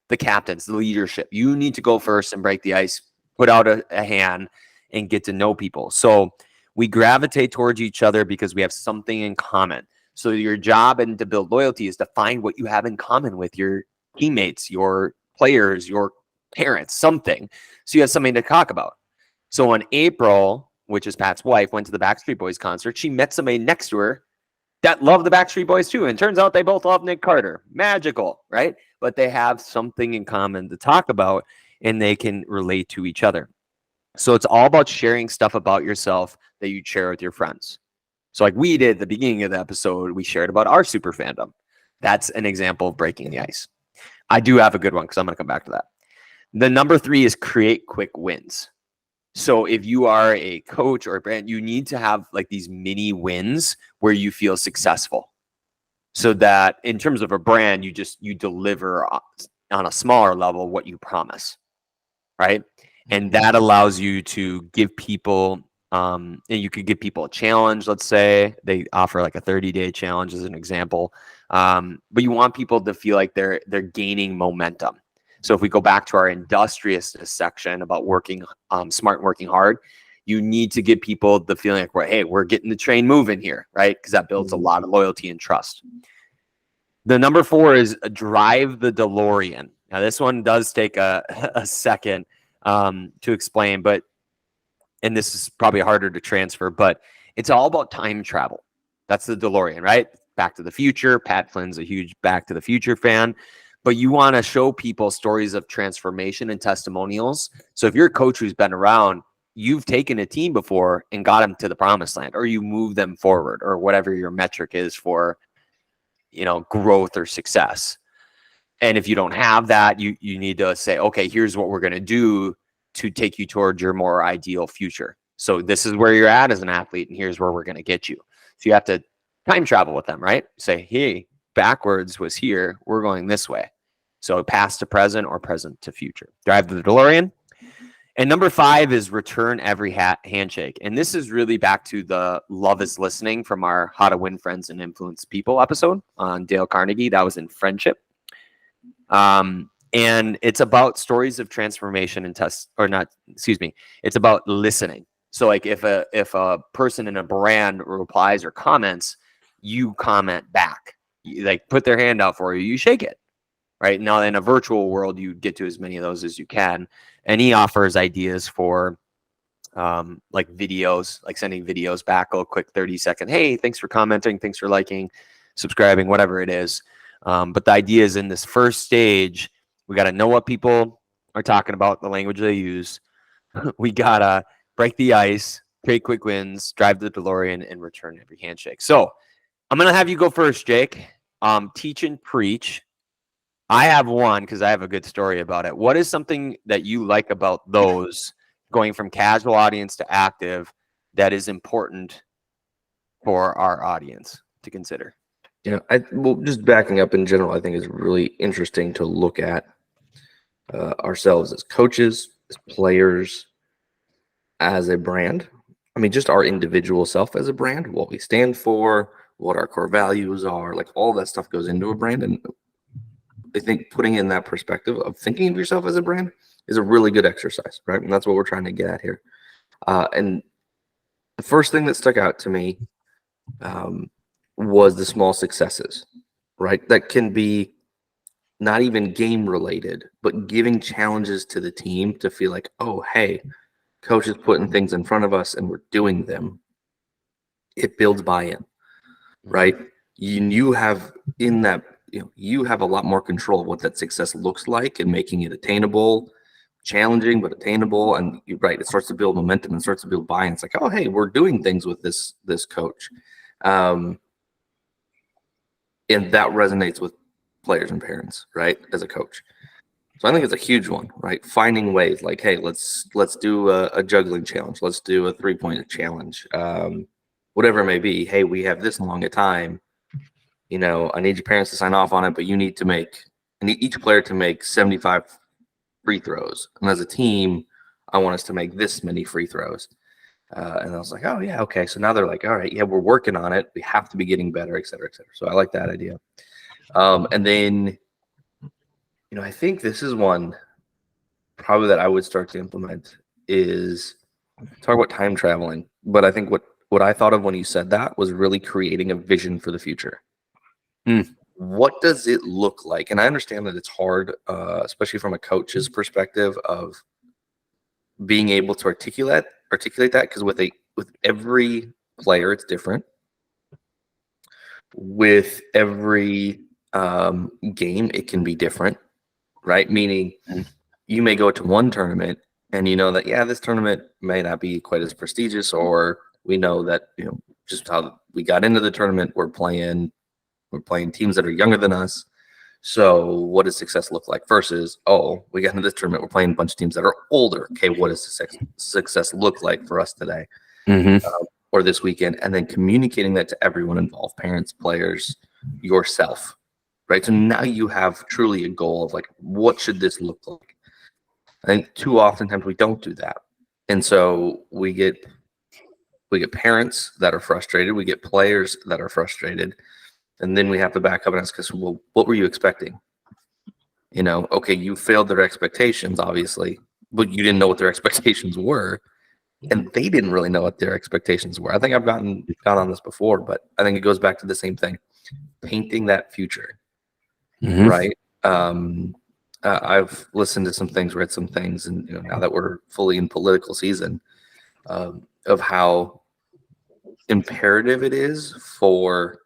the captains, the leadership. You need to go first and break the ice, put out a hand, and get to know people. So we gravitate towards each other because we have something in common. So your job and to build loyalty is to find what you have in common with your teammates, your players, your parents, something. So you have something to talk about. So when April, which is Pat's wife, went to the Backstreet Boys concert, she met somebody next to her that loved the Backstreet Boys too. And turns out they both love Nick Carter. Magical, right? But they have something in common to talk about and they can relate to each other. So it's all about sharing stuff about yourself that you share with your friends. So like we did at the beginning of the episode, we shared about our super fandom. That's an example of breaking the ice. I do have a good one because I'm going to come back to that. The number 3 is create quick wins. So if you are a coach or a brand, you need to have like these mini wins where you feel successful. So that in terms of a brand, you deliver on a smaller level what you promise, right? And that allows you to give people, and you could give people a challenge. Let's say they offer like a 30-day challenge as an example. But you want people to feel like they're gaining momentum. So if we go back to our industriousness section about working smart and working hard, you need to give people the feeling like, hey, we're getting the train moving here, right? Because that builds a lot of loyalty and trust. The number 4 is drive the DeLorean. Now, this one does take a second to explain, and this is probably harder to transfer, but it's all about time travel. That's the DeLorean, right? Back to the Future. Pat Flynn's a huge Back to the Future fan. But you want to show people stories of transformation and testimonials. So if you're a coach who's been around, you've taken a team before and got them to the promised land, or you move them forward, or whatever your metric is for, growth or success. And if you don't have that, you need to say, okay, here's what we're going to do to take you towards your more ideal future. So this is where you're at as an athlete, and here's where we're going to get you. So you have to time travel with them, right? Say, hey, backwards was here. We're going this way. So past to present or present to future. Drive the DeLorean. And number 5 is return every handshake. And this is really back to the Love is Listening from our How to Win Friends and Influence People episode on Dale Carnegie. That was in friendship. And it's about stories of transformation and it's about listening. So like if a person in a brand replies or comments, you comment back. You, like put their hand out for you, you shake it. Right now, in a virtual world, you get to as many of those as you can. And he offers ideas for like videos, like sending videos back, a quick 30-second, hey, thanks for commenting, thanks for liking, subscribing, whatever it is. But the idea is in this first stage, we got to know what people are talking about, the language they use. We got to break the ice, create quick wins, drive the DeLorean, and return every handshake. So I'm going to have you go first, Jake. Teach and preach. I have one because I have a good story about it. What is something that you like about those going from casual audience to active that is important for our audience to consider? Just backing up in general, I think is really interesting to look at ourselves as coaches, as players, as a brand. I mean, just our individual self as a brand, what we stand for, what our core values are, like all that stuff goes into a brand. And I think putting in that perspective of thinking of yourself as a brand is a really good exercise, right? And that's what we're trying to get at here. And the first thing that stuck out to me was the small successes, right? That can be not even game related, but giving challenges to the team to feel like, oh, hey, coach is putting things in front of us and we're doing them. It builds buy-in, right? You have in that, you have a lot more control of what that success looks like and making it attainable, challenging but attainable, and you're right, it starts to build momentum and starts to build buy-in. It's like, oh, hey, we're doing things with this coach, and that resonates with players and parents, right, as a coach. So I think it's a huge one, right? Finding ways like, hey, let's do a juggling challenge, let's do a 3-point challenge, whatever it may be. Hey, we have this long a time, I need your parents to sign off on it, but I need each player to make 75 free throws. And as a team, I want us to make this many free throws. And I was like, oh, yeah, okay. So now they're like, all right, yeah, we're working on it. We have to be getting better, et cetera, et cetera. So I like that idea. And then, I think this is one probably that I would start to implement is talk about time traveling. But I think what I thought of when you said that was really creating a vision for the future. What does it look like? And I understand that it's hard, especially from a coach's perspective, of being able to articulate that, because with every player it's different. With every game it can be different, right? Meaning you may go to one tournament and you know that, yeah, this tournament may not be quite as prestigious, or we know that, just how we got into the tournament, we're playing teams that are younger than us. So what does success look like versus, oh, we got into this tournament, we're playing a bunch of teams that are older. Okay, what does success look like for us today or this weekend? And then communicating that to everyone involved, parents, players, yourself, right? So now you have truly a goal of like, what should this look like? I think too often times we don't do that. And so we get parents that are frustrated, we get players that are frustrated. And then we have to back up and ask us, well, what were you expecting? Okay, you failed their expectations, obviously, but you didn't know what their expectations were. And they didn't really know what their expectations were. I think I've gone on this before, but I think it goes back to the same thing. Painting that future, right? I've listened to some things, read some things, and now that we're fully in political season, of how imperative it is for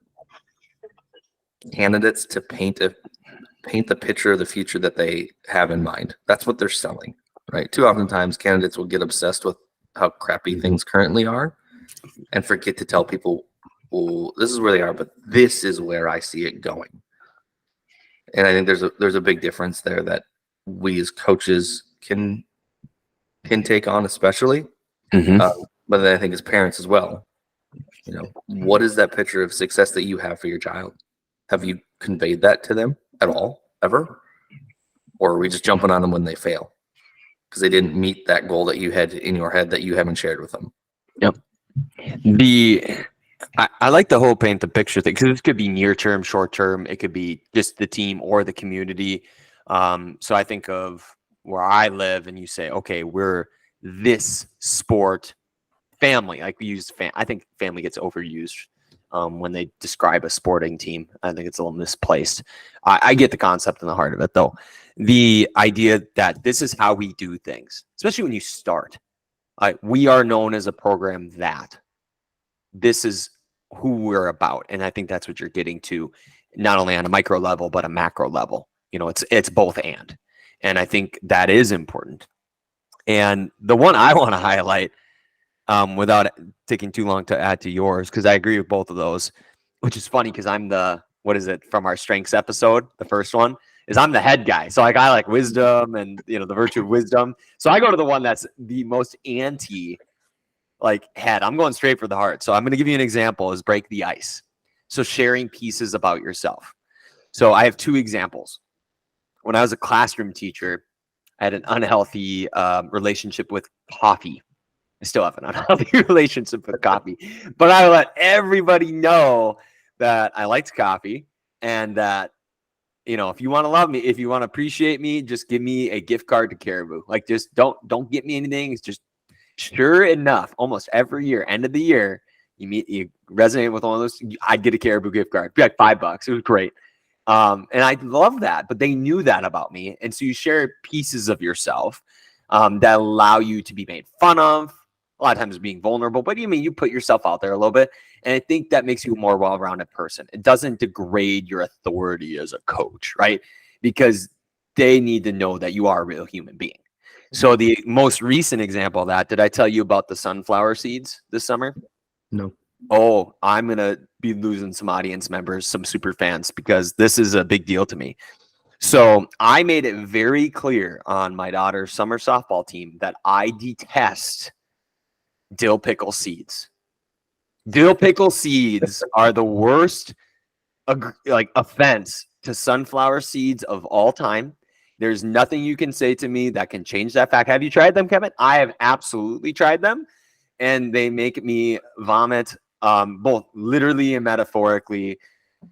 candidates to paint the picture of the future that they have in mind. That's what they're selling, right? Too oftentimes candidates will get obsessed with how crappy things currently are and forget to tell people, well, this is where they are, but this is where I see it going. And I think there's a big difference there that we as coaches can take on, especially, but then I think as parents as well. What is that picture of success that you have for your child? Have you conveyed that to them at all, ever? Or are we just jumping on them when they fail because they didn't meet that goal that you had in your head that you haven't shared with them? Yep. I like the whole paint the picture thing, because this could be near term, short term. It could be just the team or the community. So I think of where I live, and you say, okay, we're this sport family. Like we use I think family gets overused when they describe a sporting team. I think it's a little misplaced. I get the concept and the heart of it, though. The idea that this is how we do things, especially when you start. We are known as a program that this is who we're about. And I think that's what you're getting to, not only on a micro level, but a macro level. It's both and. And I think that is important. And the one I want to highlight, without taking too long to add to yours, because I agree with both of those, which is funny because I'm from our strengths episode, the first one, is I'm the head guy. So I like wisdom and, the virtue of wisdom. So I go to the one that's the most anti head. I'm going straight for the heart. So I'm going to give you an example is break the ice. So sharing pieces about yourself. So I have two examples. When I was a classroom teacher, I had an unhealthy relationship with coffee. I still have an unhealthy relationship with coffee, but I let everybody know that I liked coffee and that, if you want to love me, if you want to appreciate me, just give me a gift card to Caribou. Just don't get me anything. It's just, sure enough, almost every year, end of the year, you resonate with one of those, I'd get a Caribou gift card. It'd be like $5. It was great. And I love that, but they knew that about me. And so you share pieces of yourself that allow you to be made fun of, a lot of times being vulnerable, but you put yourself out there a little bit. And I think that makes you a more well-rounded person. It doesn't degrade your authority as a coach, right? Because they need to know that you are a real human being. So the most recent example of that, did I tell you about the sunflower seeds this summer? No. Oh, I'm going to be losing some audience members, some super fans, because this is a big deal to me. So I made it very clear on my daughter's summer softball team that I detest dill pickle seeds. Dill pickle seeds are the worst offense to sunflower seeds of all time. There's nothing you can say to me that can change that fact. Have you tried them, Kevin? I have absolutely tried them, and they make me vomit, both literally and metaphorically,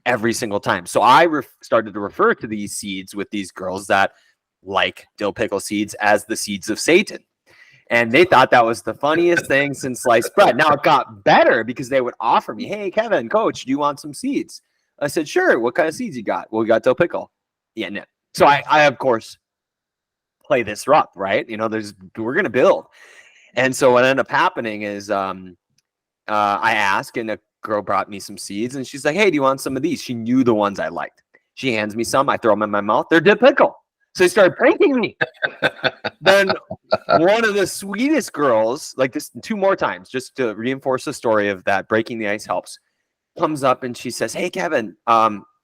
every single time. So I started to refer to these seeds with these girls that like dill pickle seeds as the seeds of Satan. And they thought that was the funniest thing since sliced bread. Now it got better because they would offer me, hey, Kevin, coach, do you want some seeds? I said, sure. What kind of seeds you got? Well, we got dill pickle. Yeah, no. So I of course, play this up, right? You know, we're going to build. And so what ended up happening is I asked, and a girl brought me some seeds, and she's like, hey, do you want some of these? She knew the ones I liked. She hands me some. I throw them in my mouth. They're dill pickle. So they started pranking me. Then one of the sweetest girls, like this 2 more times, just to reinforce the story of that breaking the ice helps, comes up and she says, hey, Kevin,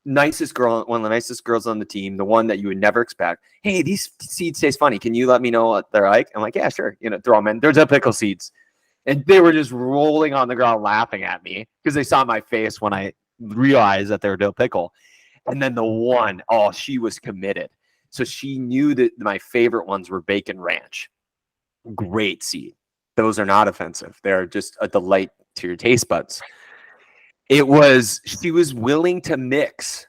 nicest girl, one of the nicest girls on the team, the one that you would never expect. Hey, these seeds taste funny. Can you let me know what they're like? I'm like, yeah, sure. You know, throw them in. They're dill pickle seeds. And they were just rolling on the ground laughing at me because they saw my face when I realized that they were dill pickle. And then the one, oh, she was committed. So she knew that my favorite ones were bacon ranch. Great seed. Those are not offensive. They're just a delight to your taste buds. She was willing to mix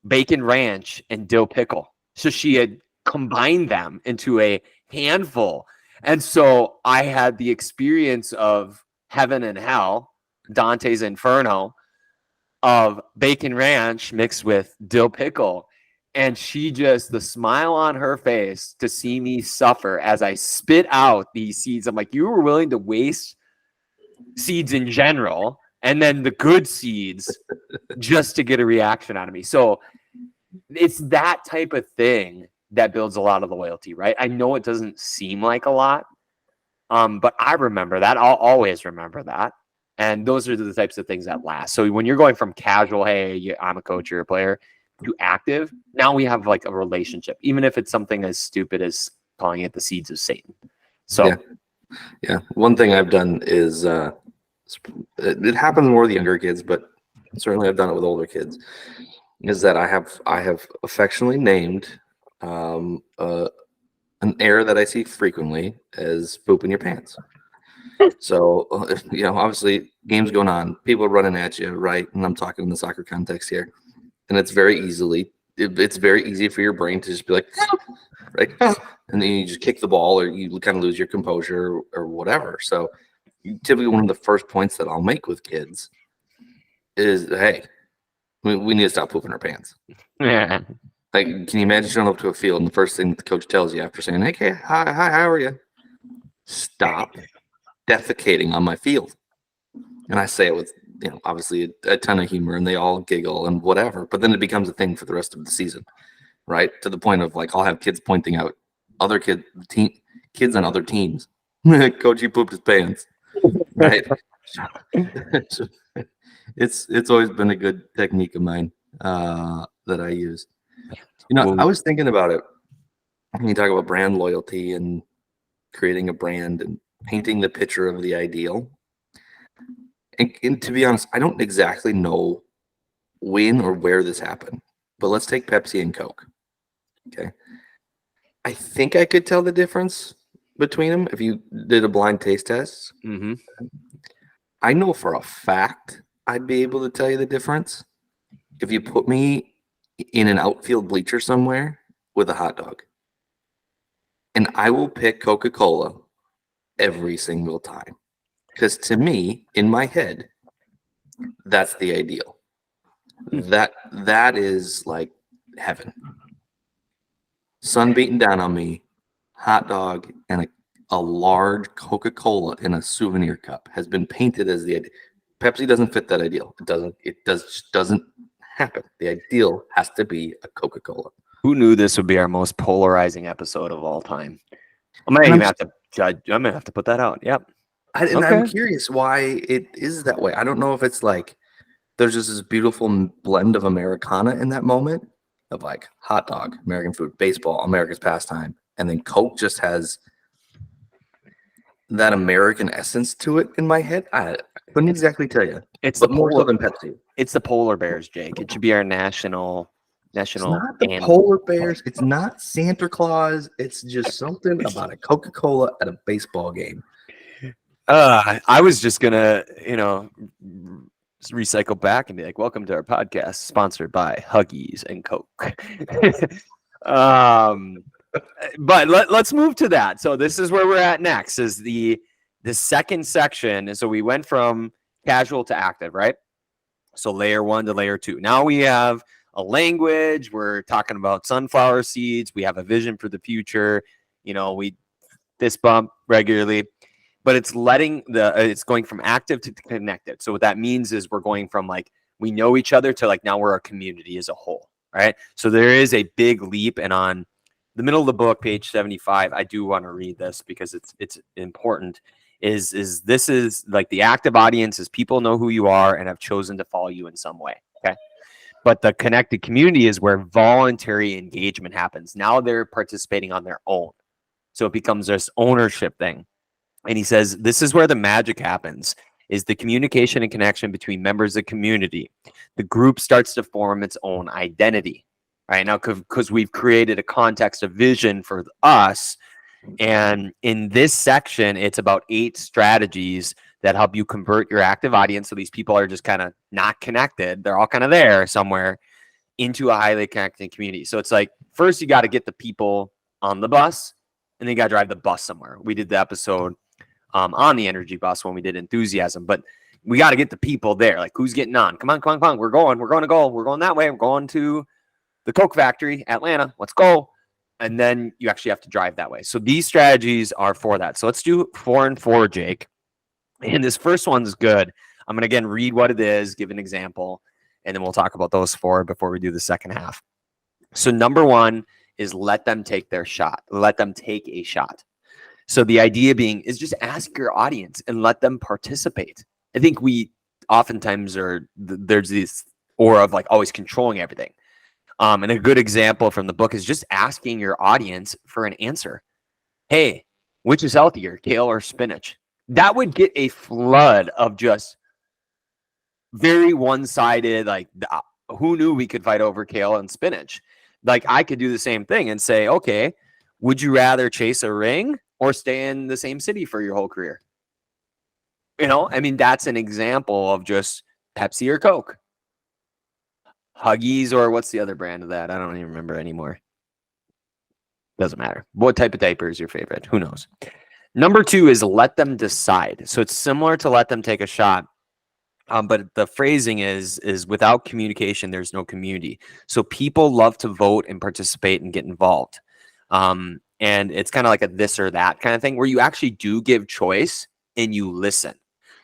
bacon ranch and dill pickle. So she had combined them into a handful. And so I had the experience of heaven and hell, Dante's Inferno, of bacon ranch mixed with dill pickle. And the smile on her face to see me suffer as I spit out these seeds. I'm like, you were willing to waste seeds in general, and then the good seeds just to get a reaction out of me. So it's that type of thing that builds a lot of loyalty, right? I know it doesn't seem like a lot, but I remember that. I'll always remember that. And those are the types of things that last. So when you're going from casual, hey, I'm a coach, you're a player, to active, now we have like a relationship, even if it's something as stupid as calling it the seeds of Satan. So yeah. One thing I've done is it happens more with younger kids, but certainly I've done it with older kids, is that I have affectionately named an error that I see frequently as poop in your pants. So, you know, obviously games going on, people are running at you, right? And I'm talking in the soccer context here. And it's very easy for your brain to just be like, right? And then you just kick the ball, or you kind of lose your composure or whatever. So typically one of the first points that I'll make with kids is, hey, we need to stop pooping our pants. yeah. Like, can you imagine showing up to a field and the first thing that the coach tells you after saying, hey, hi, how are you? Stop defecating on my field. And I say it with, you know, obviously a ton of humor, and they all giggle and whatever, but then it becomes a thing for the rest of the season, right? To the point of like, I'll have kids pointing out other kids on other teams. Coach, he pooped his pants, right? So it's always been a good technique of mine that I use. You know, I was thinking about it when you talk about brand loyalty and creating a brand and painting the picture of the ideal. And to be honest, I don't exactly know when or where this happened, but let's take Pepsi and Coke. Okay. I think I could tell the difference between them if you did a blind taste test. Mm-hmm. I know for a fact I'd be able to tell you the difference if you put me in an outfield bleacher somewhere with a hot dog. And I will pick Coca-Cola every single time. Because to me, in my head, that's the ideal. That is like heaven. Sun beating down on me, hot dog, and a large Coca-Cola in a souvenir cup has been painted as the ideal. Pepsi doesn't fit that ideal. It just doesn't happen. The ideal has to be a Coca-Cola. Who knew this would be our most polarizing episode of all time? I might And even I'm, have to judge. I'm gonna have to put that out. Yep. and Okay. I'm curious why it is that way. I don't know if it's like there's just this beautiful blend of Americana in that moment of like hot dog, American food, baseball, America's pastime, and then Coke just has that American essence to it in my head. I couldn't exactly tell you, It's the but more so polar. than Pepsi. It's the polar bears, Jake. It should be our national It's national not the animal. polar bears. It's not Santa Claus. It's just something about a Coca-Cola at a baseball game. I was just gonna, recycle back and be like, "Welcome to our podcast, sponsored by Huggies and Coke." um, but let's move to that. So this is where we're at next. Is the second section. So we went from casual to active, right? So layer 1 to layer 2. Now we have a language. We're talking about sunflower seeds. We have a vision for the future. We fist bump regularly, but it's it's going from active to connected. So what that means is we're going from like we know each other to like now we're a community as a whole, right? So there is a big leap, and on the middle of the book, page 75, I do want to read this because it's important. This is like the active audience is people know who you are and have chosen to follow you in some way. Okay. But the connected community is where voluntary engagement happens. Now they're participating on their own. So it becomes this ownership thing. And he says, this is where the magic happens, is the communication and connection between members of the community. The group starts to form its own identity, right? Now, because we've created a context of vision for us. And in this section, it's about 8 strategies that help you convert your active audience. So these people are just kind of not connected. They're all kind of there somewhere into a highly connected community. So it's like, first you got to get the people on the bus, and then you got to drive the bus somewhere. We did the episode on the energy bus when we did enthusiasm, but we got to get the people there. Like, who's getting on? Come on, come on, come on. We're going to go. We're going that way. We're going to the Coke factory, Atlanta. Let's go. And then you actually have to drive that way. So these strategies are for that. So let's do 4 and 4, Jake. And this first one's good. I'm going to again read what it is, give an example, and then we'll talk about those 4 before we do the second half. So number 1 is let them take their shot. Let them take a shot. So the idea being is just ask your audience and let them participate. I think we oftentimes there's this aura of like always controlling everything. And a good example from the book is just asking your audience for an answer. Hey, which is healthier, kale or spinach? That would get a flood of just very one-sided, like, who knew we could fight over kale and spinach? Like, I could do the same thing and say, okay, would you rather chase a ring or stay in the same city for your whole career? I mean, that's an example of just Pepsi or Coke. Huggies, or what's the other brand of that? I don't even remember anymore. Doesn't matter. What type of diaper is your favorite? Who knows? Number 2 is let them decide. So it's similar to let them take a shot. But the phrasing is without communication, there's no community. So people love to vote and participate and get involved. And it's kind of like a this or that kind of thing where you actually do give choice and you listen.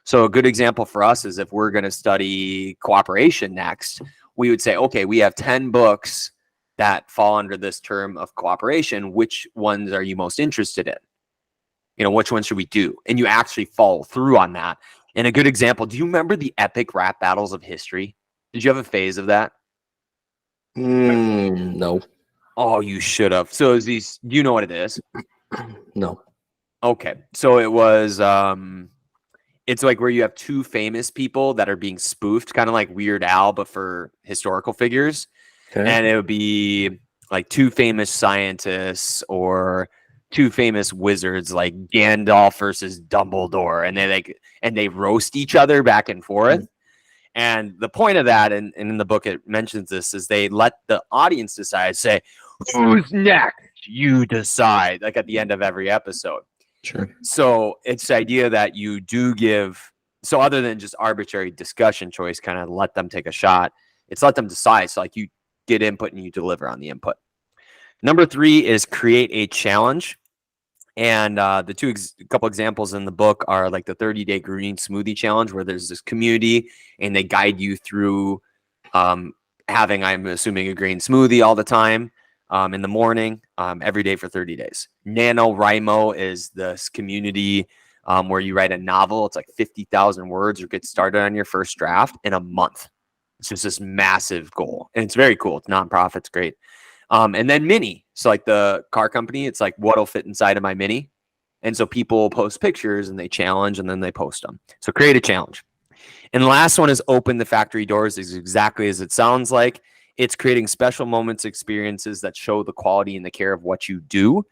So a good example for us is if we're going to study cooperation next, we would say, okay, we have 10 books that fall under this term of cooperation. Which ones are you most interested in? Which ones should we do? And you actually follow through on that. And a good example, do you remember the epic rap battles of history? Did you have a phase of that? No. Oh, you should have. So is these, do you know what it is? No. Okay. So it was it's like where you have 2 famous people that are being spoofed, kind of like Weird Al, but for historical figures. Okay. And it would be like 2 famous scientists or 2 famous wizards, like Gandalf versus Dumbledore, and they roast each other back and forth. And the point of that, and in the book it mentions this, is they let the audience decide. Say, who's next? You decide. Like at the end of every episode. Sure. So it's the idea that you do give. So other than just arbitrary discussion choice, kind of let them take a shot. It's let them decide. So like you get input and you deliver on the input. Number 3 is create a challenge. And the couple examples in the book are like the 30-day green smoothie challenge, where there's this community and they guide you through having, I'm assuming, a green smoothie all the time. in the morning, every day for 30 days. NaNoWriMo is this community where you write a novel. It's like 50,000 words or get started on your first draft in a month. It's just this massive goal. And it's very cool. It's nonprofit. It's great. And then Mini. So like the car company, it's like what'll fit inside of my Mini. And so people post pictures and they challenge and then they post them. So create a challenge. And the last one is open the factory doors, is exactly as it sounds like. It's creating special moments, experiences that show the quality and the care of what you do.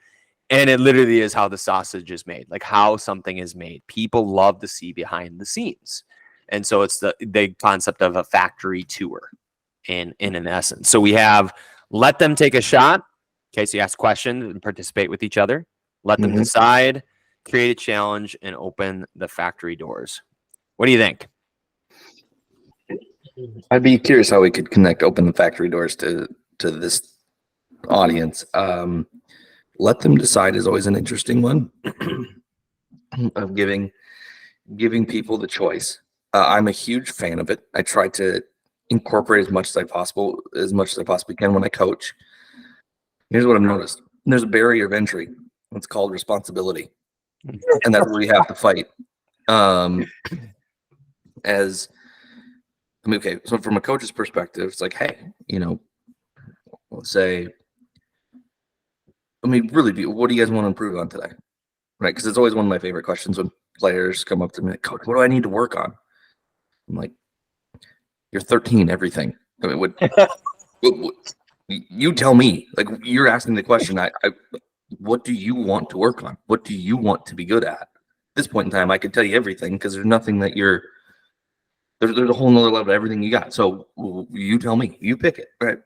And it literally is how the sausage is made, like how something is made. People love to see behind the scenes. And so it's the concept of a factory tour in an essence. So we have let them take a shot. Okay, so you ask questions and participate with each other. Let them decide, create a challenge, and open the factory doors. What do you think? I'd be curious how we could connect open the factory doors to this audience. Let them decide is always an interesting one of giving people the choice. I'm a huge fan of it. I try to incorporate as much as I possibly can when I coach. Here's what I've noticed. There's a barrier of entry. It's called responsibility. And that's what we have to fight. Okay, so from a coach's perspective, it's like, hey, let's say, really, what do you guys want to improve on today? Right? Because it's always one of my favorite questions when players come up to me, Coach, what do I need to work on? I'm like, you're 13, everything. What you tell me. Like, you're asking the question, what do you want to work on? What do you want to be good at? At this point in time, I could tell you everything because there's nothing that there's a whole nother level of everything you got. So you tell me, you pick it, right?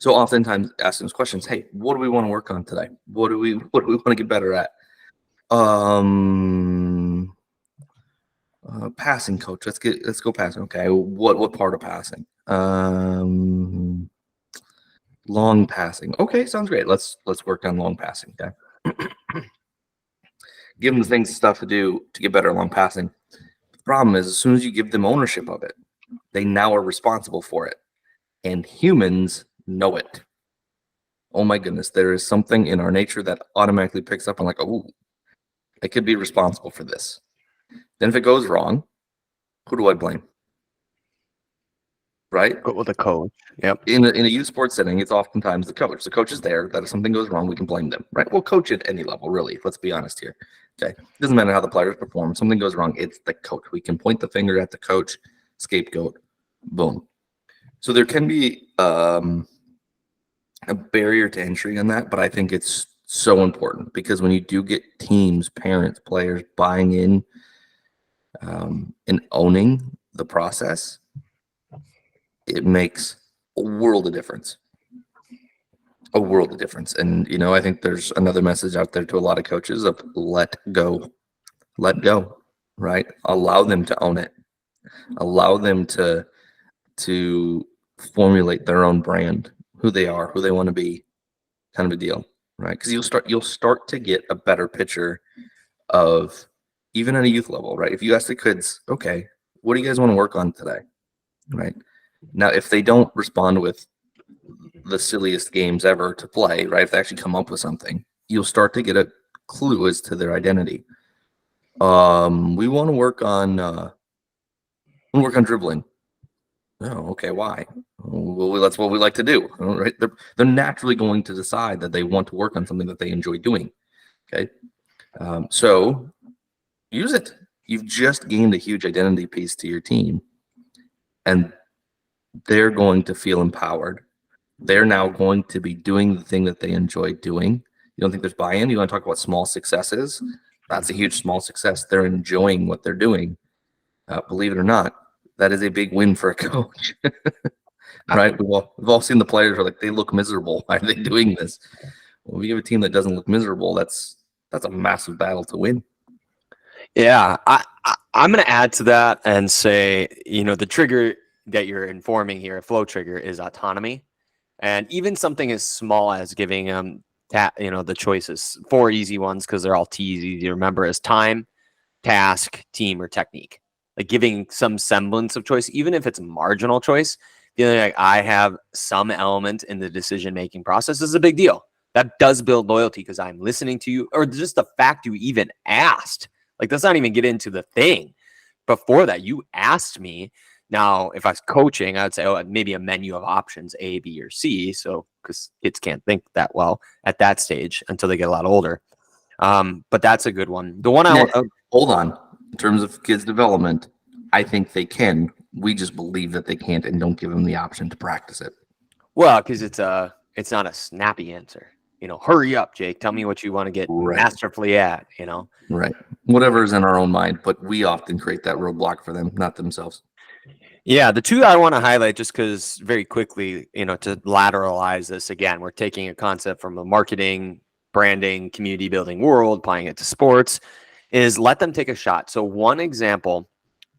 So oftentimes asking those questions, hey, what do we want to work on today? What do we want to get better at? Passing, coach. Let's go passing. Okay. What part of passing? Long passing. Okay, sounds great. Let's work on long passing. Okay. Give them the stuff to do to get better at long passing. The problem is, as soon as you give them ownership of it, they now are responsible for it. And humans know it. Oh my goodness, there is something in our nature that automatically picks up on like, oh, I could be responsible for this. Then if it goes wrong, who do I blame? Right? Go with the coach. Yep. In a youth sports setting, it's oftentimes the coach. The coach is there that if something goes wrong, we can blame them. Right? We'll coach at any level, really. Let's be honest here. Okay. It doesn't matter how the players perform. If something goes wrong, it's the coach. We can point the finger at the coach, scapegoat, boom. So there can be a barrier to entry on that, but I think it's so important because when you do get teams, parents, players buying in and owning the process, it makes a world of difference. A world of difference. And, I think there's another message out there to a lot of coaches of let go. Let go, right? Allow them to own it. Allow them to formulate their own brand, who they are, who they want to be, kind of a deal, right? Because you'll start to get a better picture of, even at a youth level, right? If you ask the kids, okay, what do you guys want to work on today, right? Now, if they don't respond with the silliest games ever to play, right? If they actually come up with something, you'll start to get a clue as to their identity. We want to work on dribbling. Oh, okay. Why? Well, that's what we like to do, right? They're naturally going to decide that they want to work on something that they enjoy doing. Okay, so use it. You've just gained a huge identity piece to your team, and they're going to feel empowered. They're now going to be doing the thing that they enjoy doing. You don't think there's buy-in? You want to talk about small successes? That's a huge small success. They're enjoying what they're doing. Believe it or not, that is a big win for a coach. Right? We've all seen the players are like, they look miserable. Why are they doing this? Well, if you have a team that doesn't look miserable, that's a massive battle to win. Yeah, I'm going to add to that and say, the trigger that you're informing here, a flow trigger, is autonomy. And even something as small as giving them, the choices, 4 easy ones, because they're all T's, easy to remember, as time, task, team, or technique. Like giving some semblance of choice, even if it's marginal choice, feeling like I have some element in the decision-making process is a big deal. That does build loyalty because I'm listening to you, or just the fact you even asked. Like, let's not even get into the thing. Before that, you asked me. Now, if I was coaching, I would say, oh, maybe a menu of options, A, B, or C. So, because kids can't think that well at that stage until they get a lot older. But that's a good one. The one I want. Hold on. In terms of kids' development, I think they can. We just believe that they can't and don't give them the option to practice it. Well, because it's not a snappy answer. Hurry up, Jake. Tell me what you want to get masterfully at. Right. Whatever's in our own mind, but we often create that roadblock for them, not themselves. Yeah, the two I want to highlight just because very quickly, to lateralize this again, we're taking a concept from the marketing, branding, community building world, applying it to sports, is let them take a shot. So one example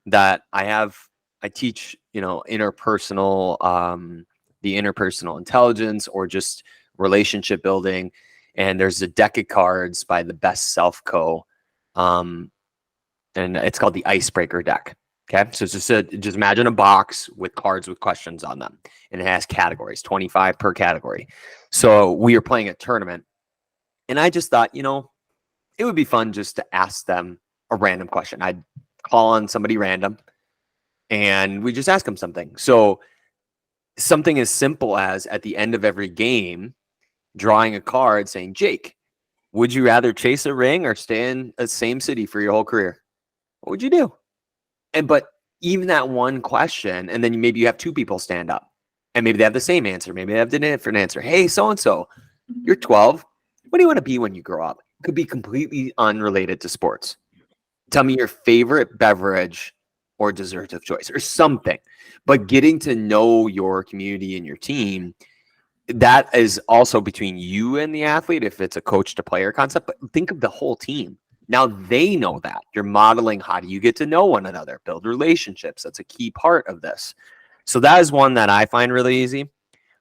that I teach, interpersonal, the interpersonal intelligence or just relationship building. And there's a deck of cards by the Best Self Co. And it's called the Icebreaker deck. Okay. So it's just imagine a box with cards with questions on them, and it has categories, 25 per category. So we are playing a tournament, and I just thought, it would be fun just to ask them a random question. I'd call on somebody random and we just ask them something. So something as simple as at the end of every game, drawing a card saying, Jake, would you rather chase a ring or stay in the same city for your whole career? What would you do? But even that one question, and then maybe you have two people stand up and maybe they have the same answer. Maybe they have the different answer. Hey, so-and-so, you're 12. What do you want to be when you grow up? It could be completely unrelated to sports. Tell me your favorite beverage or dessert of choice or something. But getting to know your community and your team, that is also between you and the athlete if it's a coach to player concept. But think of the whole team. Now they know that. You're modeling how do you get to know one another, build relationships. That's a key part of this. So that is one that I find really easy.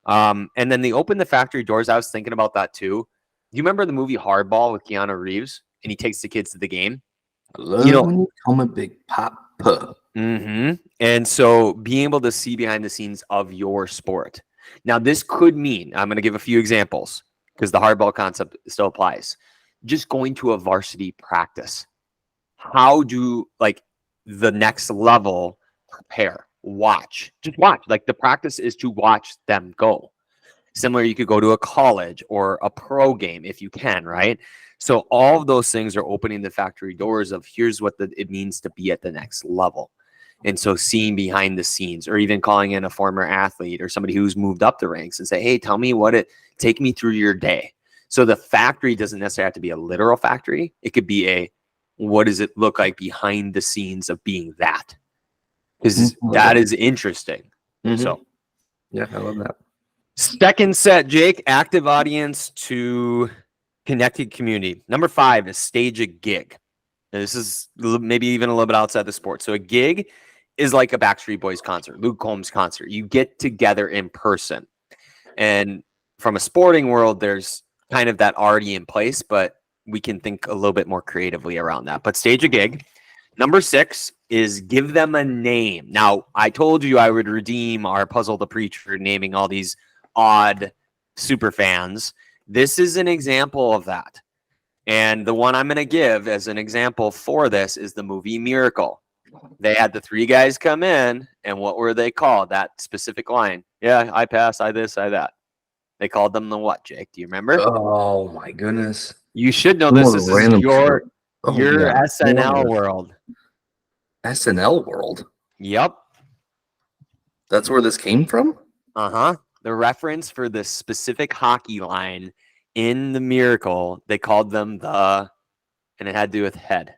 And then they open the factory doors. I was thinking about that too. Do you remember the movie Hardball with Keanu Reeves? And he takes the kids to the game. I love when you call me Big Papa. And so being able to see behind the scenes of your sport. Now, this could mean, I'm going to give a few examples because the hardball concept still applies. Just going to a varsity practice. How do the next level prepare? Just watch. Like the practice is to watch them go. Similar, you could go to a college or a pro game if you can, right? So all of those things are opening the factory doors of here's what it means to be at the next level. And so seeing behind the scenes or even calling in a former athlete or somebody who's moved up the ranks and say, hey, tell me take me through your day. So the factory doesn't necessarily have to be a literal factory. It could be what does it look like behind the scenes of being that? Because that is interesting. So yeah, I love that. Second set, Jake, active audience to connected community. Number 5 is stage a gig. And this is maybe even a little bit outside the sport. So a gig is like a Backstreet Boys concert, Luke Combs concert. You get together in person. And from a sporting world, there's kind of that already in place, but we can think a little bit more creatively around that. But stage a gig. Number 6 is give them a name. Now, I told you I would redeem our Puzzle the Preacher naming all these odd super fans. This is an example of that. And the one I'm going to give as an example for this is the movie Miracle. They had the 3 guys come in, and what were they called? That specific line. Yeah, I pass, I this, I that. They called them the what, Jake? Do you remember? Oh my goodness. You should know this. This is your SNL world. SNL world? Yep. That's where this came from? Uh-huh. The reference for this specific hockey line in the Miracle, they called them and it had to do with head.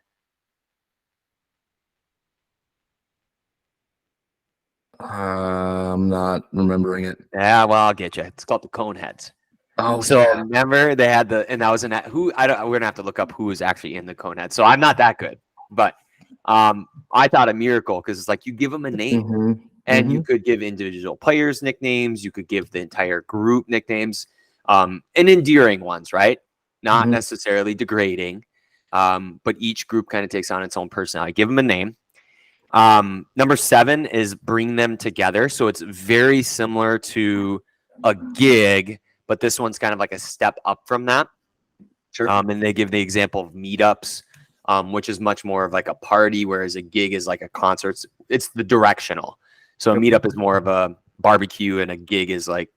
I'm not remembering it. Yeah, well, I'll get you. It's called the Coneheads. Oh, so yeah. Remember they had and that was we're gonna have to look up who was actually in the Coneheads. So I'm not that good, but I thought a Miracle because it's like you give them a name and you could give individual players nicknames, you could give the entire group nicknames, and endearing ones, right? Not necessarily degrading, but each group kind of takes on its own personality. Give them a name. Number 7 is bring them together. So it's very similar to a gig, but this one's kind of like a step up from that. Sure. And they give the example of meetups, which is much more of like a party, whereas a gig is like a concert. It's the directional. So a meetup is more of a barbecue, and a gig is like,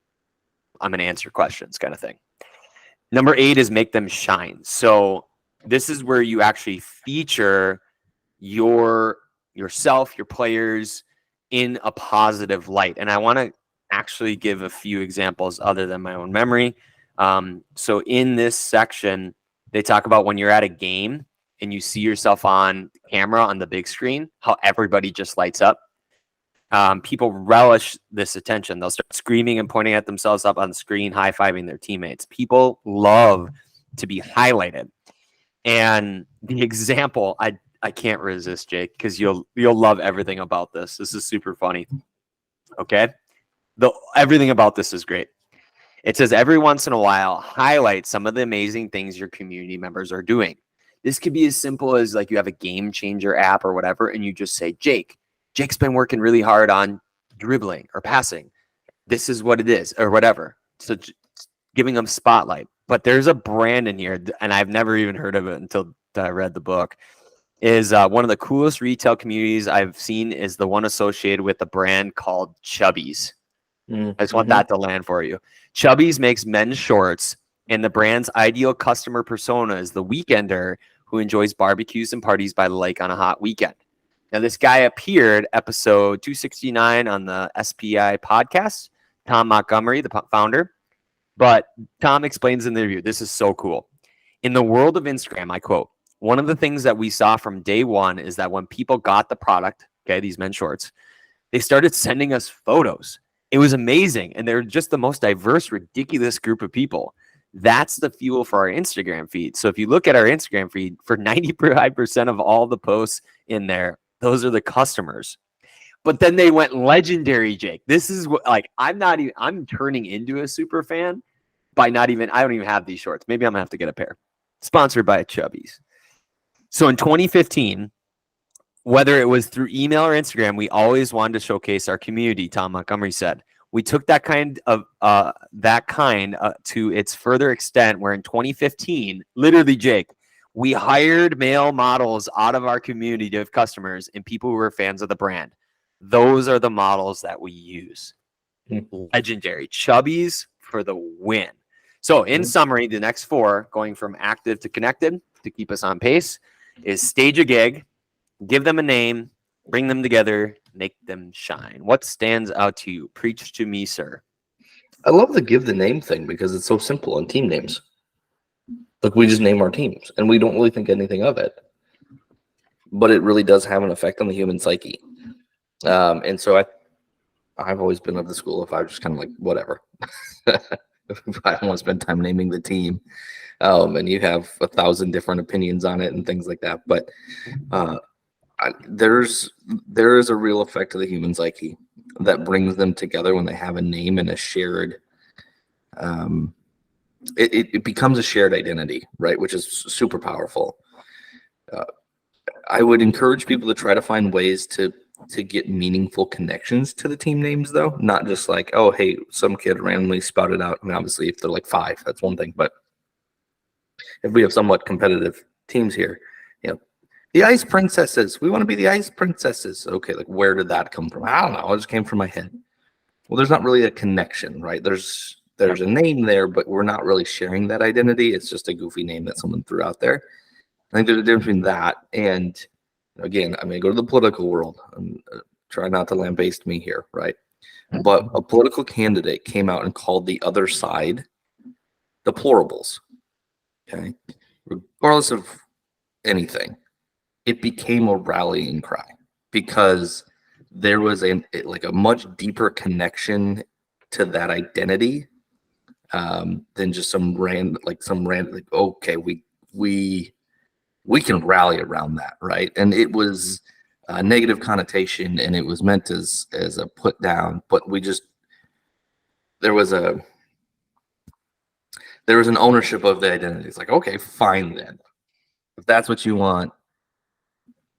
I'm going to answer questions kind of thing. Number 8 is make them shine. So this is where you actually feature yourself, your players in a positive light. And I want to actually give a few examples other than my own memory. So in this section, they talk about when you're at a game and you see yourself on camera on the big screen, how everybody just lights up. People relish this attention. They'll start screaming and pointing at themselves up on the screen, high-fiving their teammates. People love to be highlighted. And the example, I can't resist, Jake, because you'll love everything about this. This is super funny. Okay? Everything about this is great. It says every once in a while, highlight some of the amazing things your community members are doing. This could be as simple as like you have a game changer app or whatever, and you just say, Jake's been working really hard on dribbling or passing. This is what it is, or whatever. So giving them spotlight. But there's a brand in here, and I've never even heard of it until I read the book. Is one of the coolest retail communities I've seen is the one associated with a brand called Chubbies. I just want that to land for you. Chubbies makes men's shorts, and the brand's ideal customer persona is the weekender who enjoys barbecues and parties by the lake on a hot weekend. Now, this guy appeared episode 269 on the SPI podcast, Tom Montgomery, the founder. But Tom explains in the review, this is so cool. In the world of Instagram, I quote, one of the things that we saw from day one is that when people got the product, okay, these men's shorts, they started sending us photos. It was amazing. And they're just the most diverse, ridiculous group of people. That's the fuel for our Instagram feed. So if you look at our Instagram feed, for 95% of all the posts in there, those are the customers. But then they went legendary, Jake. This is what, like, I'm turning into a super fan by I don't even have these shorts. Maybe I'm gonna have to get a pair. Sponsored by Chubbies. So in 2015, whether it was through email or Instagram, we always wanted to showcase our community, Tom Montgomery said. We took that kind to its further extent, where in 2015, literally, Jake, we hired male models out of our community of customers and people who were fans of the brand. Those are the models that we use. Legendary. Chubbies for the win. So in summary, the next 4, going from active to connected to keep us on pace, is stage a gig, give them a name, bring them together, make them shine. What stands out to you? Preach to me, sir. I love the give the name thing because it's so simple on team names. Like, we just name our teams and we don't really think anything of it, but it really does have an effect on the human psyche. And so I've always been of the school if I was just kind of like, whatever. If I don't want to spend time naming the team, and you have 1,000 different opinions on it and things like that. But there is a real effect to the human psyche that brings them together when they have a name and a shared. It becomes a shared identity, right? Which is super powerful. I would encourage people to try to find ways to get meaningful connections to the team names, though, not just like, oh, hey, some kid randomly spouted out. I mean, obviously, if they're like 5, that's one thing. But if we have somewhat competitive teams here, the Ice Princesses, we want to be the Ice Princesses. Okay, like, where did that come from? I don't know. It just came from my head. Well, there's not really a connection, right? There's a name there, but we're not really sharing that identity. It's just a goofy name that someone threw out there. I think there's a difference between that and, again, I'm going to go to the political world and try not to lambaste me here, right? But a political candidate came out and called the other side deplorables, okay? Regardless of anything, it became a rallying cry because there was a much deeper connection to that identity than just some random, okay, we can rally around that, right? And it was a negative connotation, and it was meant as a put down, but there was an ownership of the identity. It's like, okay, fine then. If that's what you want,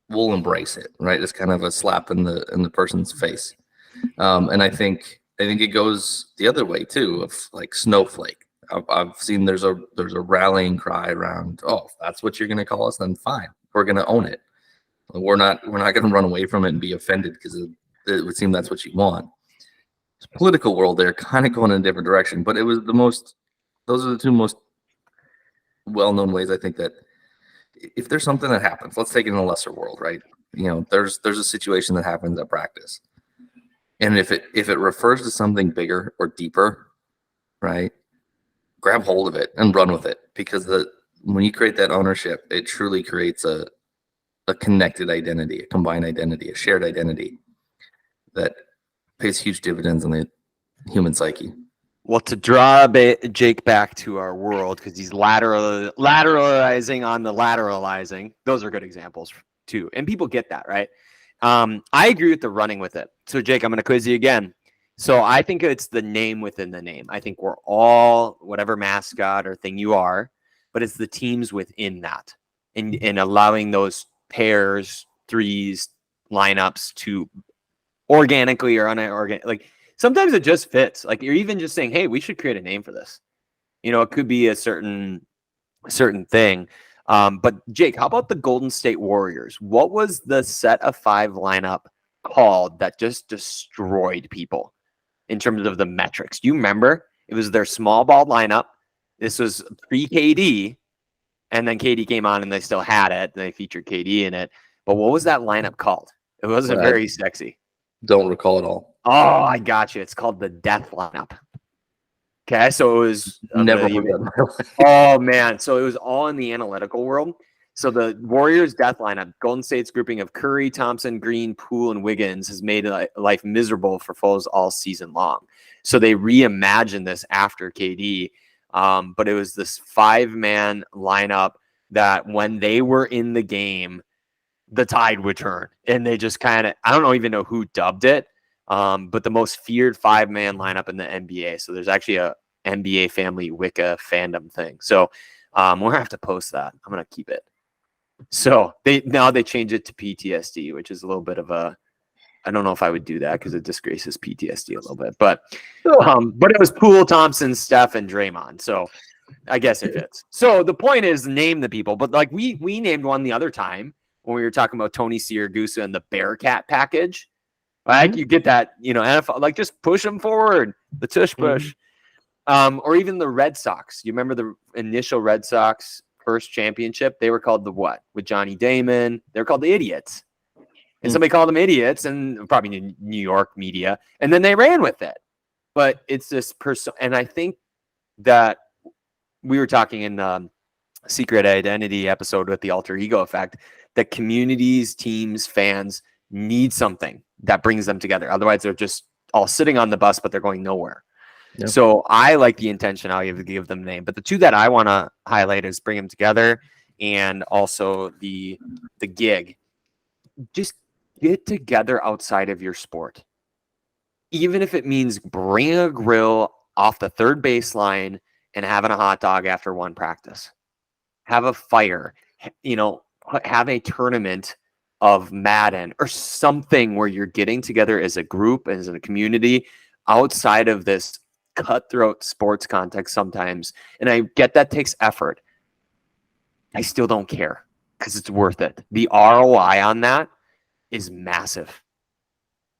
we'll embrace it, right? It's kind of a slap in the person's face. And I think it goes the other way too, of like snowflake. I've seen there's a rallying cry around, oh, if that's what you're gonna call us, then fine, we're gonna own it. We're not gonna run away from it and be offended because it would seem that's what you want. This political world, they're kind of going in a different direction, but it was those are the two most well-known ways I think that if there's something that happens, let's take it in a lesser world, right? There's a situation that happens at practice. And if it refers to something bigger or deeper, right, grab hold of it and run with it, because when you create that ownership, it truly creates a connected identity, a combined identity, a shared identity that pays huge dividends on the human psyche. Well, to draw Jake back to our world, because he's lateralizing on the lateralizing. Those are good examples too, and people get that, right? I agree with the running with it. So, Jake, I'm going to quiz you again. So, I think it's the name within the name. I think we're all whatever mascot or thing you are, but it's the teams within that, and allowing those pairs, threes, lineups to organically or unorganic, like. Sometimes it just fits. Like you're even just saying, hey, we should create a name for this. It could be a certain thing. But Jake, how about the Golden State Warriors? What was the set of 5 lineup called that just destroyed people in terms of the metrics? Do you remember? It was their small ball lineup. This was pre-KD, and then KD came on and they still had it. They featured KD in it. But what was that lineup called? It wasn't very sexy. Don't recall it all. Oh, I got you. It's called the death lineup. Okay, so it was Never. Oh man, so it was all in the analytical world. So the Warriors death lineup, Golden State's grouping of Curry, Thompson, Green, Poole, and Wiggins has made life miserable for foes all season long. So they reimagined this after KD, but it was this 5-man lineup that when they were in the game, the tide would turn, and they just kind of, I don't even know who dubbed it. But the most feared 5-man lineup in the NBA. So there's actually a NBA family Wicca fandom thing. So we're gonna have to post that. I'm gonna keep it. So they change it to PTSD, which is a little bit of a, I don't know if I would do that because it disgraces PTSD a little bit. But it was Poole, Thompson, Steph, and Draymond. So I guess it fits. So the point is name the people. But like we named one the other time when we were talking about Tony Siragusa and the Bearcat package. Right? You get that, NFL, like just push them forward, the tush push. Or even the Red Sox. You remember the initial Red Sox first championship? They were called the what? With Johnny Damon. They were called the Idiots. And somebody called them idiots, and probably New York media. And then they ran with it. But it's this person. And I think that we were talking in the Secret Identity episode with the alter ego effect, that communities, teams, fans need something that brings them together. Otherwise, they're just all sitting on the bus, but they're going nowhere. Yep. So I like the intentionality of give them a name. But the two that I want to highlight is bring them together, and also the gig. Just get together outside of your sport. Even if it means bringing a grill off the third baseline and having a hot dog after one practice. Have a fire, have a tournament of Madden or something where you're getting together as a group, as a community outside of this cutthroat sports context sometimes. And I get that takes effort. I still don't care because it's worth it. The ROI on that is massive.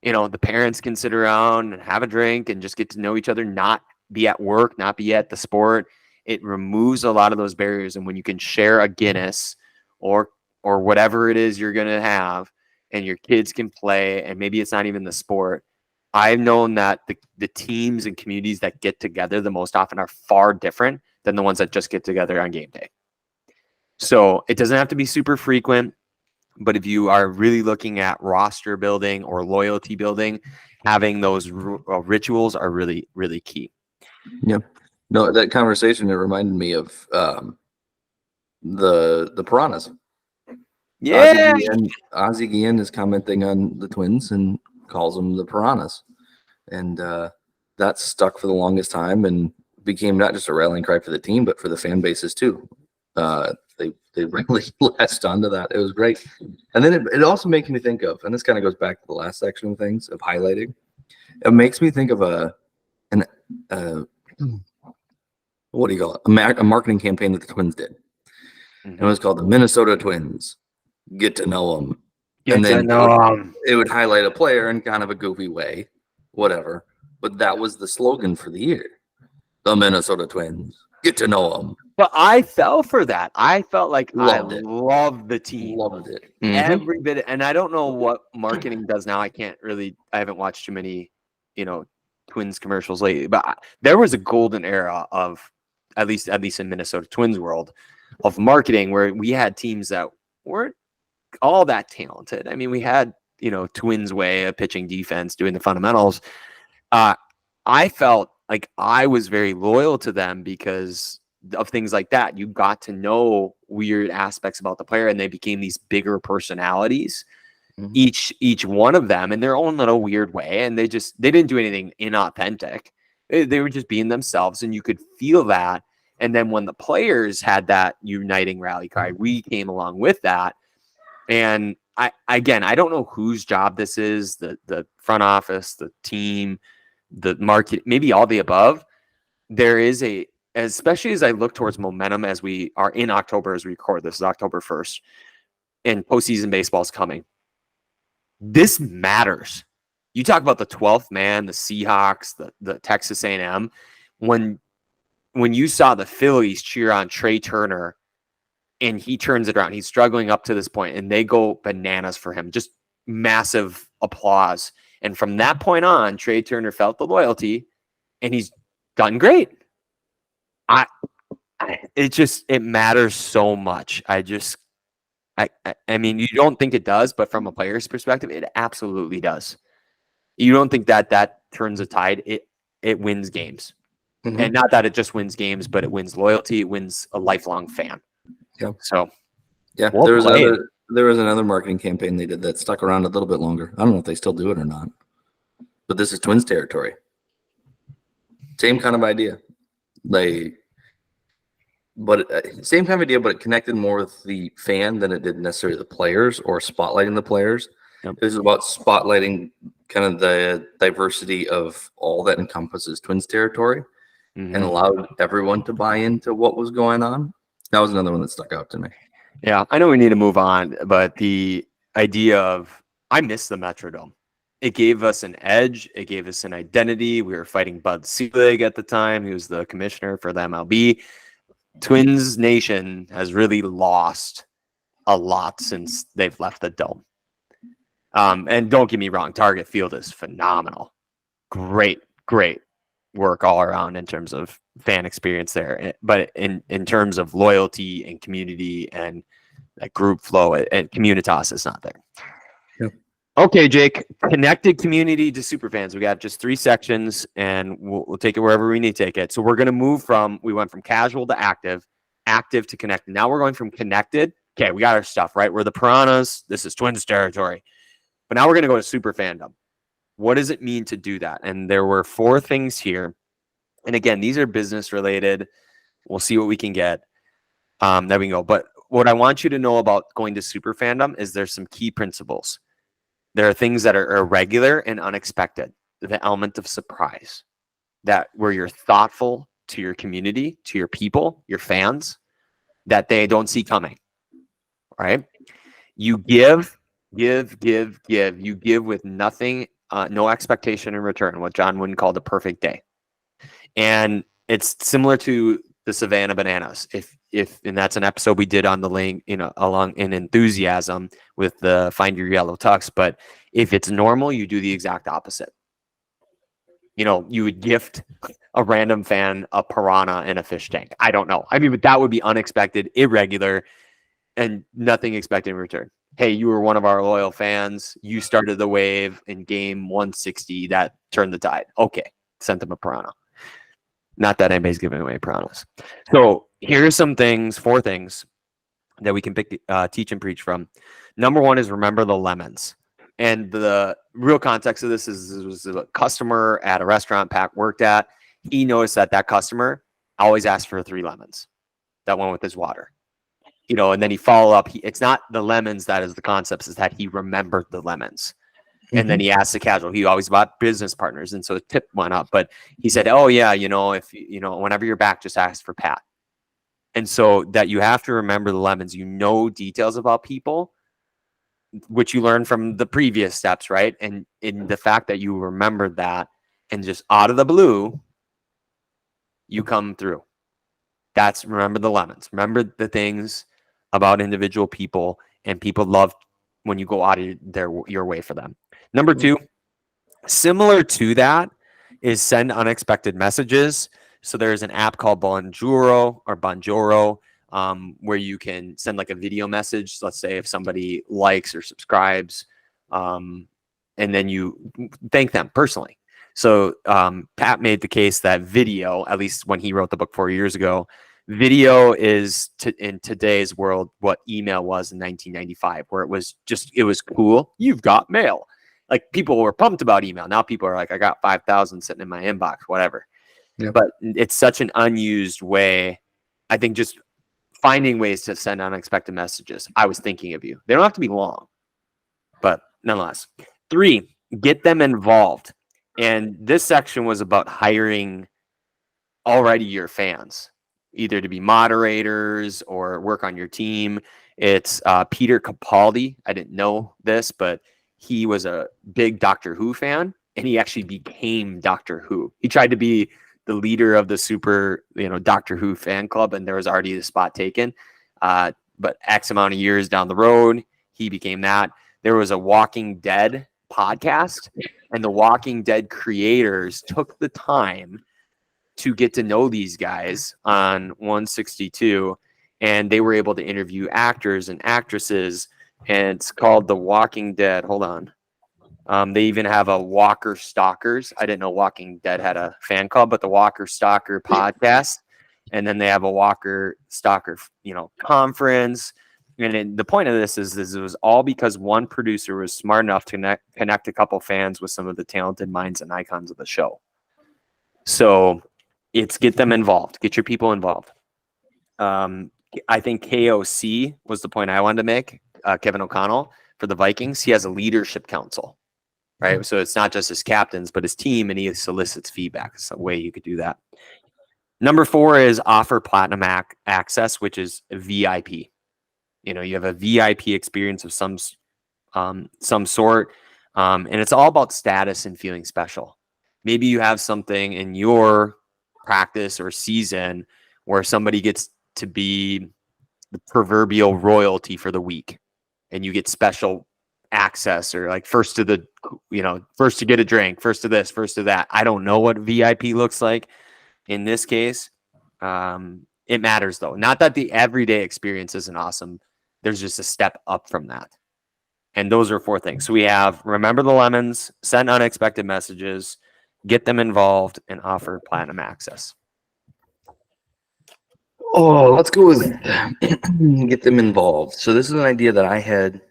The parents can sit around and have a drink and just get to know each other, not be at work, not be at the sport. It removes a lot of those barriers. And when you can share a Guinness or whatever it is you're going to have, and your kids can play, and maybe it's not even the sport. I've known that the teams and communities that get together the most often are far different than the ones that just get together on game day. So it doesn't have to be super frequent, but if you are really looking at roster building or loyalty building, having those rituals are really, really key. Yeah. No, that conversation, it reminded me of the Piranhas. Yeah. Ozzie Guillen is commenting on the Twins and calls them the Piranhas. And that stuck for the longest time and became not just a rallying cry for the team, but for the fan bases too. they really latched onto that. It was great. And then it also makes me think of, and this kind of goes back to the last section of things of highlighting. It makes me think of an what do you call it? A marketing campaign that the Twins did. Mhm. It was called the Minnesota Twins. Get to know them. Get And to then know 'em. it would highlight a player in kind of a goofy way, whatever. But that was the slogan for the year. The Minnesota Twins. Get to know them. But I fell for that. I felt like Loved I it. love the team. Loved it. Every bit, and I don't know what marketing does now. I haven't watched too many, Twins commercials lately, but there was a golden era of at least in Minnesota Twins world of marketing where we had teams that weren't all that talented. I mean, we had, Twins way of pitching defense, doing the fundamentals. I felt like I was very loyal to them because of things like that. You got to know weird aspects about the player, and they became these bigger personalities, each one of them in their own little weird way. And they didn't do anything inauthentic. They were just being themselves, and you could feel that. And then when the players had that uniting rally cry, we came along with that. And I don't know whose job this is, the front office, the team, the market, maybe all the above. There is especially as I look towards momentum as we are in October, as we record this is October 1st, and postseason baseball is coming. This matters. You talk about the 12th man, the Seahawks, the Texas A&M. When you saw the Phillies cheer on Trey Turner and he turns it around, he's struggling up to this point, and they go bananas for him. Just massive applause. And from that point on, Trey Turner felt the loyalty, and he's done great. It matters so much. I mean, you don't think it does, but from a player's perspective, it absolutely does. You don't think that turns a tide. It wins games. And not that it just wins games, but it wins loyalty. It wins a lifelong fan. Yeah. So, yeah, well there was another marketing campaign they did that stuck around a little bit longer. I don't know if they still do it or not, but this is Twins territory. Same kind of idea. Same kind of idea, but it connected more with the fan than it did necessarily the players or spotlighting the players. Yep. It was about spotlighting kind of the diversity of all that encompasses Twins territory and allowed everyone to buy into what was going on. That was another one that stuck out to me. Yeah, I know we need to move on, but the idea of I miss the Metrodome. It gave us an edge. It gave us an identity. We were fighting Bud Selig at the time. He was the commissioner for the MLB. Twins Nation has really lost a lot since they've left the Dome. And don't get me wrong, Target Field is phenomenal. Great work all around in terms of fan experience there. But in terms of loyalty and community and that group flow and communitas is not there. Yep. Okay, Jake, connected community to superfans. We got just 3 sections, and we'll take it wherever we need to take it. So we're going to move we went from casual to active to connected. Now we're going from connected. Okay, we got our stuff, right? We're the Piranhas. This is Twins territory. But now we're going to go to super fandom. What does it mean to do that? And there were 4 things here. And again, these are business related. We'll see what we can get. There we go. But what I want you to know about going to super fandom is there's some key principles. There are things that are irregular and unexpected. The element of surprise, that where you're thoughtful to your community, to your people, your fans, that they don't see coming, right? You give. You give with nothing, no expectation in return, what John Wooden called a perfect day. And it's similar to the Savannah Bananas. And that's an episode we did on the link, along in enthusiasm with the Find Your Yellow Tux. But if it's normal, you do the exact opposite. You would gift a random fan a piranha and a fish tank. I don't know. I mean, but that would be unexpected, irregular, and nothing expected in return. Hey, you were one of our loyal fans. You started the wave in game 160. That turned the tide. Okay, sent them a piranha. Not that anybody's giving away piranhas. So here's some things, 4 things that we can teach and preach from. Number 1 is remember the lemons. And the real context of this is was a customer at a restaurant Pat worked at. He noticed that customer always asked for 3 lemons. That went with his water. and then he follow up. It's not the lemons that is the concepts, is that he remembered the lemons. And then he asked the casual, he always bought business partners. And so the tip went up, but he said, oh yeah, if whenever you're back, just ask for Pat. And so that you have to remember the lemons, details about people, which you learned from the previous steps, right? And in the fact that you remembered that, and just out of the blue, you come through. Remember the lemons. Remember the things about individual people, and people love when you go out of your way for them. Number 2, similar to that, is send unexpected messages. So there's an app called Bonjoro, where you can send like a video message. Let's say if somebody likes or subscribes, and then you thank them personally. So Pat made the case that video, at least when he wrote the book 4 years ago, video is in today's world what email was in 1995, where it was cool. You've got mail. Like, people were pumped about email. Now people are like, I got 5,000 sitting in my inbox, whatever. Yep. But it's such an unused way. I think just finding ways to send unexpected messages. I was thinking of you. They don't have to be long, but nonetheless. 3, get them involved. And this section was about hiring already your fans, either to be moderators or work on your team. It's Peter Capaldi. I didn't know this, but he was a big Doctor Who fan, and he actually became Doctor Who. He tried to be the leader of the Doctor Who fan club, and there was already the spot taken. But X amount of years down the road, he became that. There was a Walking Dead podcast, and the Walking Dead creators took the time to get to know these guys on 162, and they were able to interview actors and actresses, and it's called The Walking Dead. Hold on. They even have a Walker Stalkers. I didn't know Walking Dead had a fan club, but the Walker Stalker podcast. And then they have a Walker Stalker, conference. And the point of this is it was all because one producer was smart enough to connect a couple fans with some of the talented minds and icons of the show. So it's get them involved. Get your people involved. I think KOC was the point I wanted to make. Kevin O'Connell for the Vikings. He has a leadership council, right? So it's not just his captains, but his team, and he solicits feedback. It's a way you could do that. Number 4 is offer platinum access, which is VIP. You have a VIP experience of some sort, and it's all about status and feeling special. Maybe you have something in your practice or season where somebody gets to be the proverbial royalty for the week, and you get special access, or like first to get a drink, first to this, first to that. I don't know what VIP looks like in this case. It matters though. Not that the everyday experience isn't awesome. There's just a step up from that. And those are 4 things. So we have remember the lemons, send unexpected messages, get them involved, and offer platinum access. Oh, let's go with get them involved. So this is an idea that I had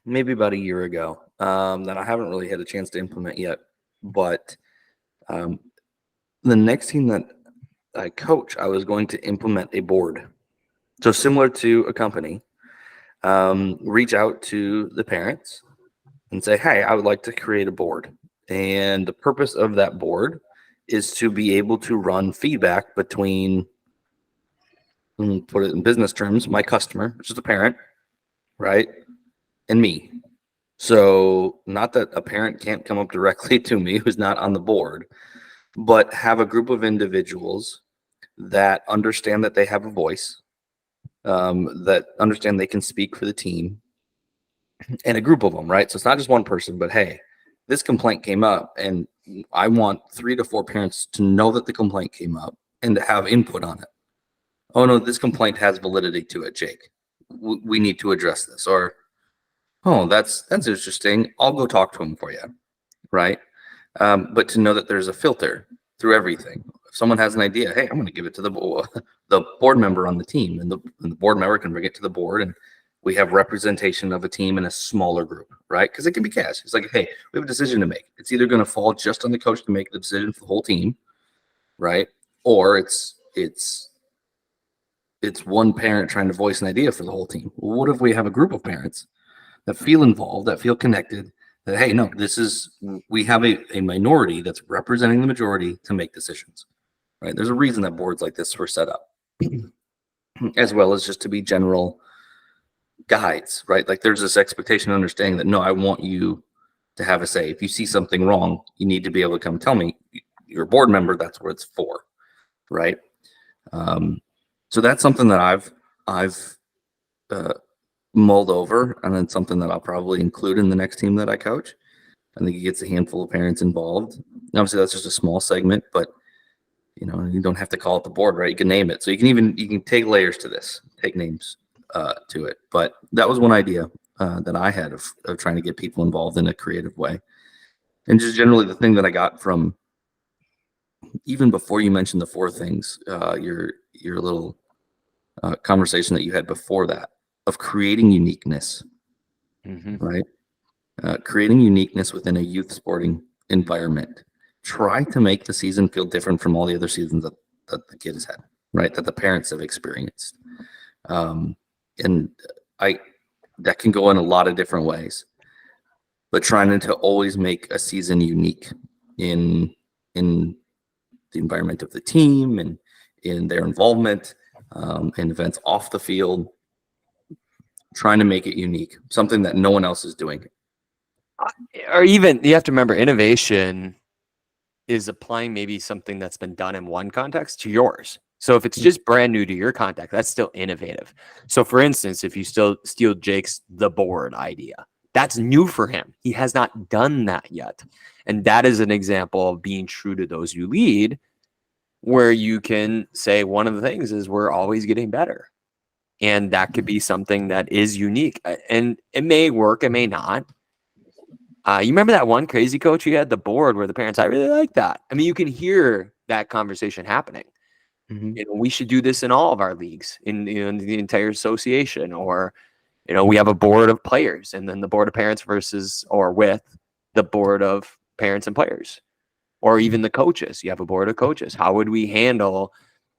maybe about a year ago that I haven't really had a chance to implement yet. But the next team that I coach, I was going to implement a board. So similar to a company, reach out to the parents and say, hey, I would like to create a board. And the purpose of that board is to be able to run feedback between, put it in business terms, my customer, which is the parent, right, and me. So not that a parent can't come up directly to me who's not on the board, but have a group of individuals that understand that they have a voice, that understand they can speak for the team, and a group of them, right? So it's not just one person, but hey, this complaint came up, and I want 3 to 4 parents to know that the complaint came up and to have input on it. Oh no, this complaint has validity to it, Jake. We need to address this. Or, oh, that's interesting. I'll go talk to him for you, right? But to know that there's a filter through everything. If someone has an idea, hey, I'm going to give it to the board member on the team, and the board member can bring it to the board, and we have representation of a team in a smaller group, right? Because it can be cash. It's like, hey, we have a decision to make. It's either going to fall just on the coach to make the decision for the whole team, right? Or it's it's one parent trying to voice an idea for the whole team. Well, what if we have a group of parents that feel involved, that feel connected, that, hey, no, we have a minority that's representing the majority to make decisions, right? There's a reason that boards like this were set up, as well as just to be general guides, right? Like there's this expectation and understanding that, no, I want you to have a say. If you see something wrong, you need to be able to come tell me. You're a board member, that's what it's for, right? So that's something that I've mulled over, and then something that I'll probably include in the next team that I coach. I think it gets a handful of parents involved. And obviously, that's just a small segment, but you don't have to call it the board, right? You can name it. So you can take layers to this, take names to it. But that was one idea that I had of trying to get people involved in a creative way. And just generally the thing that I got from, even before you mentioned the 4 things, your little conversation that you had before that, of creating uniqueness, right? Creating uniqueness within a youth sporting environment. Try to make the season feel different from all the other seasons that the kid has had, right? That the parents have experienced. And that can go in a lot of different ways, but trying to always make a season unique in the environment of the team and in their involvement in events off the field, trying to make it unique, something that no one else is doing. Or even, you have to remember, innovation is applying maybe something that's been done in one context to yours. So if it's just brand new to your context, that's still innovative. So for instance, if you still steal Jake's the board idea, that's new for him. He has not done that yet. And that is an example of being true to those you lead, where you can say one of the things is we're always getting better. And that could be something that is unique. And it may work, it may not. You remember that one crazy coach you had, the board, where the parents, I really like that. I mean, you can hear that conversation happening. We should do this in all of our leagues, in the entire association, or we have a board of players, and then the board of parents versus or with the board of parents and players, or even the coaches. You have a board of coaches. How would we handle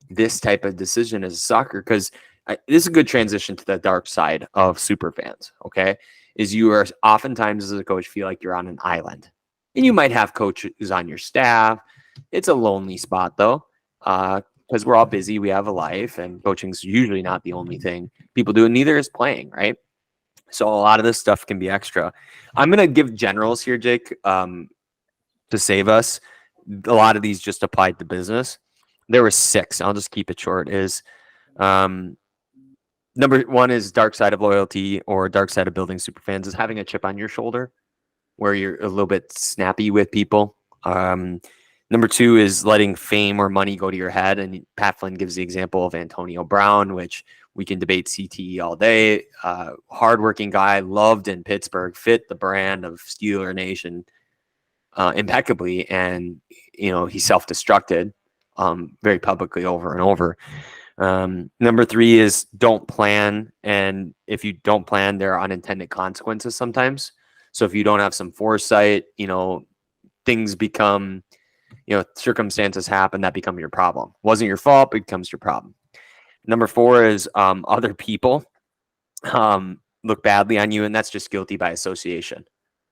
this type of decision as soccer? Because this is a good transition to the dark side of SuperFans. Okay, is you are oftentimes as a coach feel like you're on an island, and you might have coaches on your staff. It's a lonely spot though. Because we're all busy, we have a life, and coaching's usually not the only thing people do, and neither is playing, right? So a lot of this stuff can be extra. I'm going to give generals here, Jake, to save us. A lot of these just applied to business. There were 6. I'll just keep it short. Number 1 is dark side of loyalty, or dark side of building SuperFans, is having a chip on your shoulder where you're a little bit snappy with people. Number 2 is letting fame or money go to your head. And Pat Flynn gives the example of Antonio Brown, which we can debate CTE all day. Hardworking guy, loved in Pittsburgh, fit the brand of Steeler Nation impeccably. And, he self-destructed very publicly over and over. Number 3 is don't plan. And if you don't plan, there are unintended consequences sometimes. So if you don't have some foresight, things become... circumstances happen that become your problem. Wasn't your fault, but becomes your problem. Number 4 is other people look badly on you, and that's just guilty by association.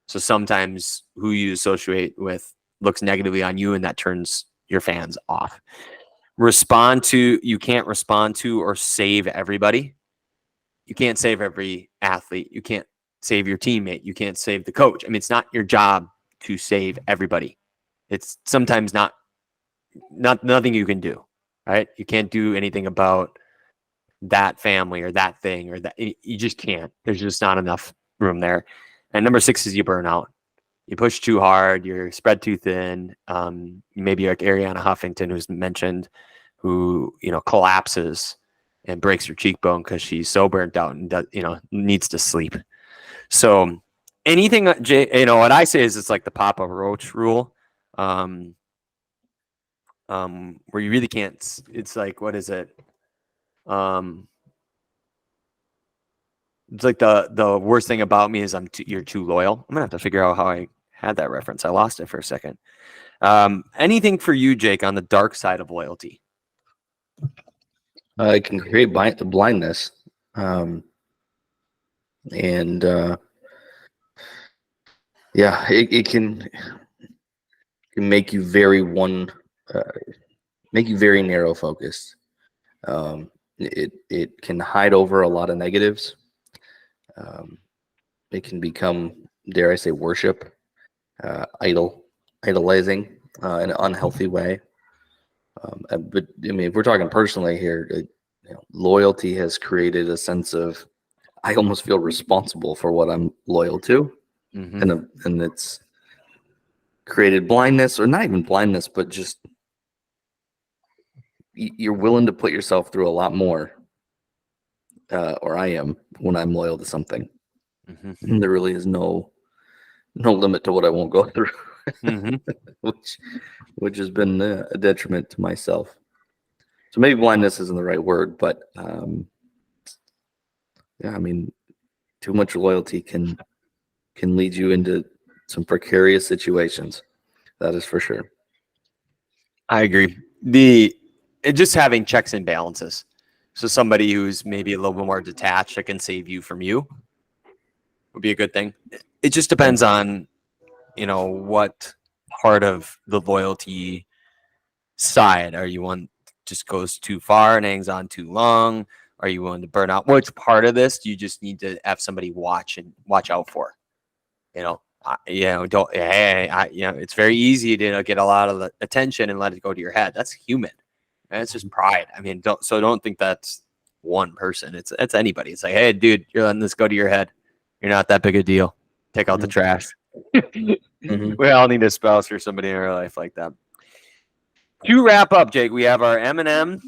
So sometimes who you associate with looks negatively on you, and that turns your fans off. You can't respond to or save everybody. You can't save every athlete. You can't save your teammate. You can't save the coach. I mean, it's not your job to save everybody. It's sometimes nothing you can do, right? You can't do anything about that family or that thing or that. You just can't. There's just not enough room there. And number 6 is you burn out. You push too hard. You're spread too thin. Maybe like Ariana Huffington, who's mentioned, who collapses and breaks her cheekbone because she's so burnt out and needs to sleep. So anything, what I say is it's like the Papa Roach rule. Where you really can't, it's like, what is it? It's like the worst thing about me is you're too loyal. I'm gonna have to figure out how I had that reference. I lost it for a second. Anything for you, Jake, on the dark side of loyalty? It can create blindness, and yeah, it can make you uh, make you very narrow focused. It can hide over a lot of negatives. Um, it can become, dare I say, worship, idolizing in an unhealthy way. But I mean, if we're talking personally here, loyalty has created a sense of, I almost feel responsible for what I'm loyal to, Mm-hmm. and it's created blindness, or not even blindness, but just you're willing to put yourself through a lot more, or I am, when I'm loyal to something. Mm-hmm. And there really is no limit to what I won't go through, Mm-hmm. which has been a detriment to myself. So maybe blindness isn't the right word, but yeah, I mean, too much loyalty can lead you into some precarious situations. That is for sure. I agree. Just having checks and balances. So somebody who's maybe a little bit more detached that can save you from you would be a good thing. It just depends on, what part of the loyalty side are you one just goes too far and hangs on too long? Are you willing to burn out? Which part of this do you just need to have somebody watch out for? Don't. Hey, it's very easy to get a lot of the attention and let it go to your head. That's human. And it's just pride. I mean, don't think that's one person. It's anybody. It's like, hey, dude, you're letting this go to your head. You're not that big a deal. Take out the trash. Mm-hmm. We all need a spouse or somebody in our life like that. To wrap up, Jake, we have our M&M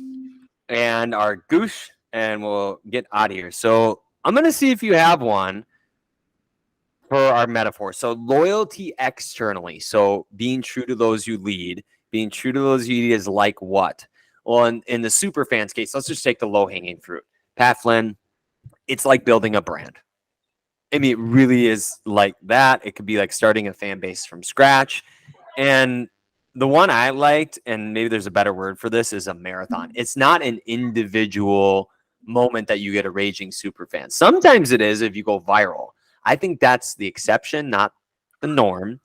and our Goosh, and we'll get out of here. So I'm going to see if you have one for our metaphor. So loyalty externally. So being true to those you lead, being true to those you lead is like what? Well, in the SuperFans case, let's just take the low-hanging fruit. Pat Flynn, it's like building a brand. I mean, it really is like that. It could be like starting a fan base from scratch. And the one I liked, and maybe there's a better word for this, is a marathon. It's not an individual moment that you get a raging super fan. Sometimes it is if you go viral. I think that's the exception, not the norm.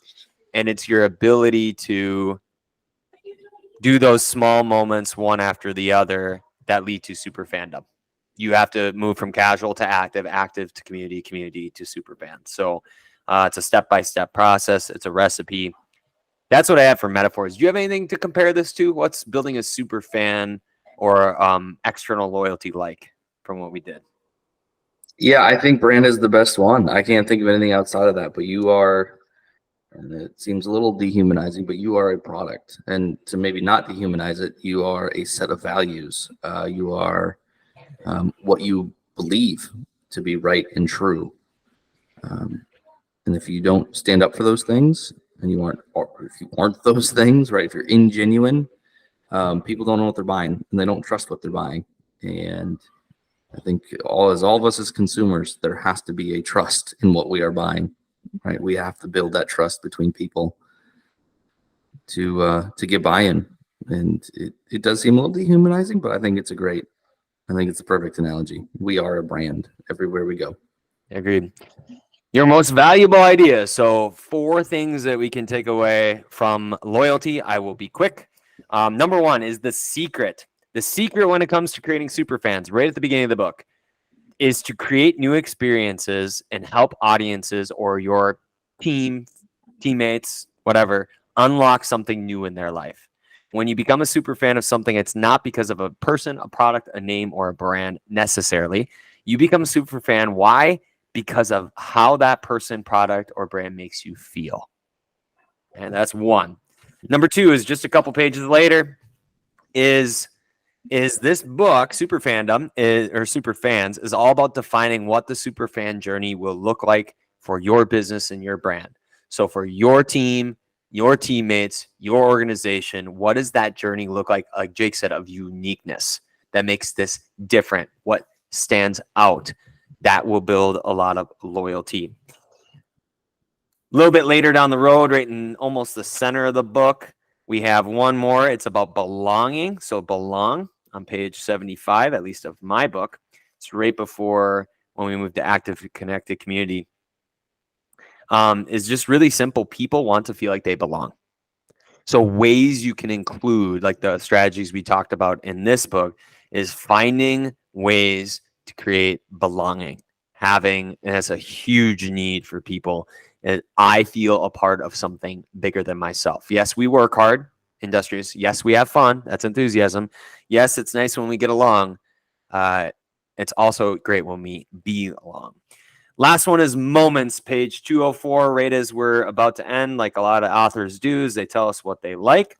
And it's your ability to do those small moments one after the other that lead to super fandom. You have to move from casual to active, active to community, community to super fan. So it's a step-by-step process. It's a recipe. That's what I have for metaphors. Do you have anything to compare this to? What's building a super fan or external loyalty like from what we did? Yeah, I think brand is the best one. I can't think of anything outside of that. But you are, and it seems a little dehumanizing, but you are a product. And to maybe not dehumanize it, you are a set of values. You are what you believe to be right and true. And if you don't stand up for those things, and you aren't, or if you aren't those things, right? If you're ingenuine, people don't know what they're buying, and they don't trust what they're buying. And I think all of us as consumers, there has to be a trust in what we are buying, right? We have to build that trust between people to get buy-in. And it does seem a little dehumanizing, but I think it's a perfect analogy. We are a brand everywhere we go. Agreed. Your most valuable idea. So 4 things that we can take away from loyalty. I will be quick. Number 1 is the secret. The secret when it comes to creating super fans, right at the beginning of the book, is to create new experiences and help audiences or your teammates, whatever, unlock something new in their life. When you become a super fan of something, it's not because of a person, a product, a name, or a brand necessarily. You become a super fan. Why? Because of how that person, product, or brand makes you feel. And that's 1. Number 2 is just a couple pages later is this book, Super Fandom, or Super Fans, is all about defining what the super fan journey will look like for your business and your brand. So for your team, your teammates, your organization, what does that journey look like Jake said, of uniqueness that makes this different? What stands out? That will build a lot of loyalty. A little bit later down the road, right in almost the center of the book, we have one more. It's about belonging. So belong. on page 75, at least of my book. It's right before when we moved to active connected community. Is just really simple. People want to feel like they belong. So ways you can include, like the strategies we talked about in this book, is finding ways to create belonging. And that's a huge need for people. I feel a part of something bigger than myself. Yes, we work hard, industrious. Yes, we have fun. That's enthusiasm. Yes, it's nice when we get along. It's also great when we belong. Last one is moments, page 204. Right as we're about to end, like a lot of authors do, is they tell us what they like.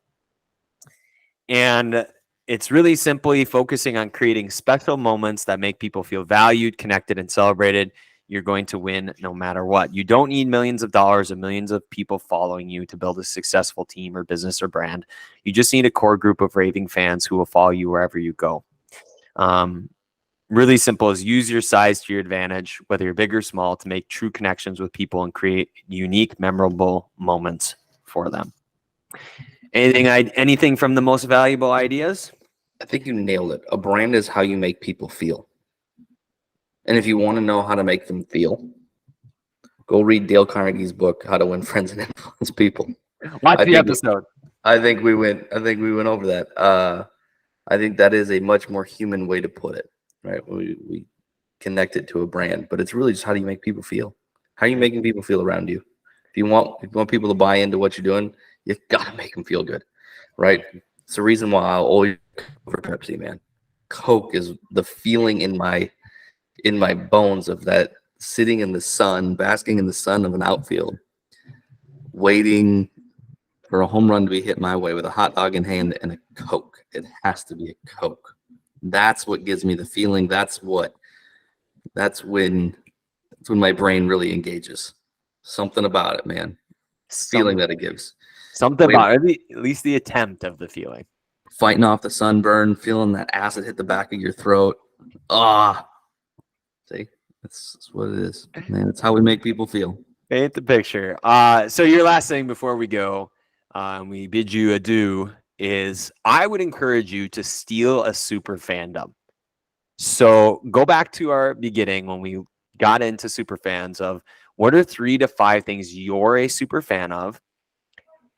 And it's really simply focusing on creating special moments that make people feel valued, connected, and celebrated. You're going to win no matter what. You don't need millions of dollars or millions of people following you to build a successful team or business or brand. You just need a core group of raving fans who will follow you wherever you go. Really simple is use your size to your advantage, whether you're big or small, to make true connections with people and create unique, memorable moments for them. Anything from the most valuable ideas? I think you nailed it. A brand is how you make people feel. And if you want to know how to make them feel, go read Dale Carnegie's book, How to Win Friends and Influence People. Watch the episode. I think we went over that. I think that is a much more human way to put it, right? We connect it to a brand, but it's really just how do you make people feel? How are you making people feel around you? If you want people to buy into what you're doing, you gotta make them feel good, right? It's the reason why I'll always go for Pepsi, man. Coke is the feeling in my bones of that, sitting in the sun, basking in the sun of an outfield, waiting for a home run to be hit my way with a hot dog in hand and a Coke. It has to be a Coke. That's what gives me the feeling. That's when my brain really engages. Something about it, man. Feeling that it gives. Something about it, at least the attempt of the feeling. Fighting off the sunburn, feeling that acid hit the back of your throat. See, that's what it is, man. It's how we make people feel. Paint the picture. So your last thing before we go, and we bid you adieu, is I would encourage you to steal a super fandom. So go back to our beginning when we got into super fans of what are 3 to 5 things you're a super fan of,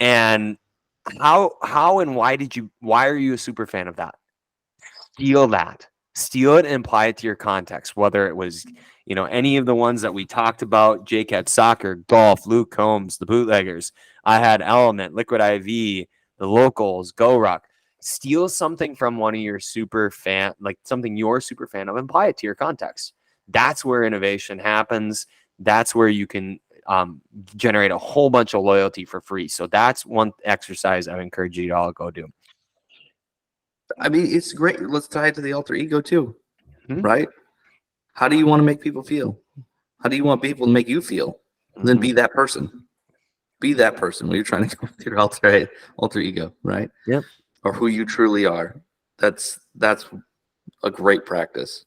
and how and why are you a super fan of that? Steal it and apply it to your context, whether it was, any of the ones that we talked about. Jake had soccer, golf, Luke Combs, the bootleggers. I had Element, Liquid IV, the locals, Go Rock. Steal something from one of your super fan, like something you're a super fan of, and apply it to your context. That's where innovation happens. That's where you can generate a whole bunch of loyalty for free. So that's one exercise I would encourage you to all go do. I mean, it's great. Let's tie it to the alter ego too, right? How do you want to make people feel? How do you want people to make you feel? Then be that person. Be that person when you're trying to go with your alter ego, right? Yep. Or who you truly are. That's a great practice.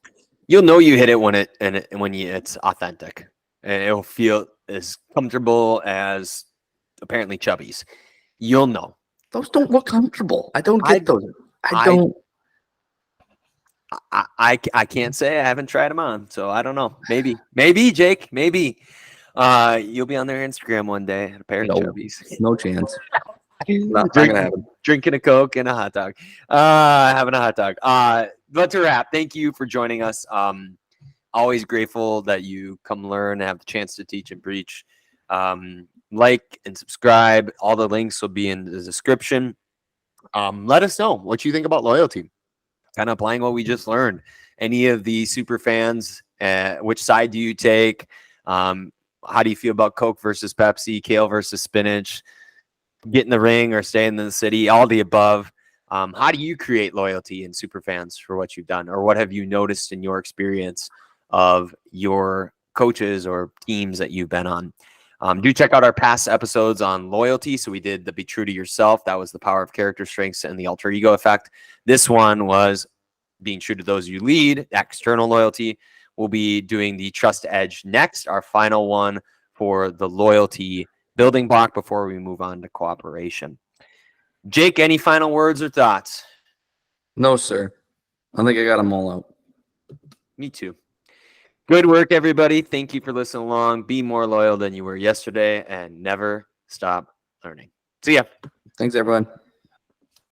You'll know you hit it when it's authentic, and it'll feel as comfortable as apparently Chubby's. You'll know. Those don't look comfortable. I don't get those. I can't say. I haven't tried them on, so I don't know. Maybe Jake. Maybe you'll be on their Instagram one day at a pair of Chubbies. No chance. Not gonna happen. Drinking a Coke and a hot dog. Having a hot dog. But to wrap, thank you for joining us. Always grateful that you come learn and have the chance to teach and preach. Like and subscribe. All the links will be in the description. Let us know what you think about loyalty. Kind of applying what we just learned. Any of the super fans, which side do you take? How do you feel about Coke versus Pepsi, kale versus spinach? Get in the ring or stay in the city, all the above. How do you create loyalty in super fans for what you've done? Or what have you noticed in your experience of your coaches or teams that you've been on? Do check out our past episodes on loyalty. So we did the Be True to Yourself. That was the power of character strengths and the alter ego effect. This one was being true to those you lead, external loyalty. We'll be doing the trust edge next, our final one for the loyalty building block before we move on to cooperation. Jake, any final words or thoughts? No, sir. I think I got them all out. Me too. Good work, everybody. Thank you for listening along. Be more loyal than you were yesterday and never stop learning. See ya. Thanks, everyone.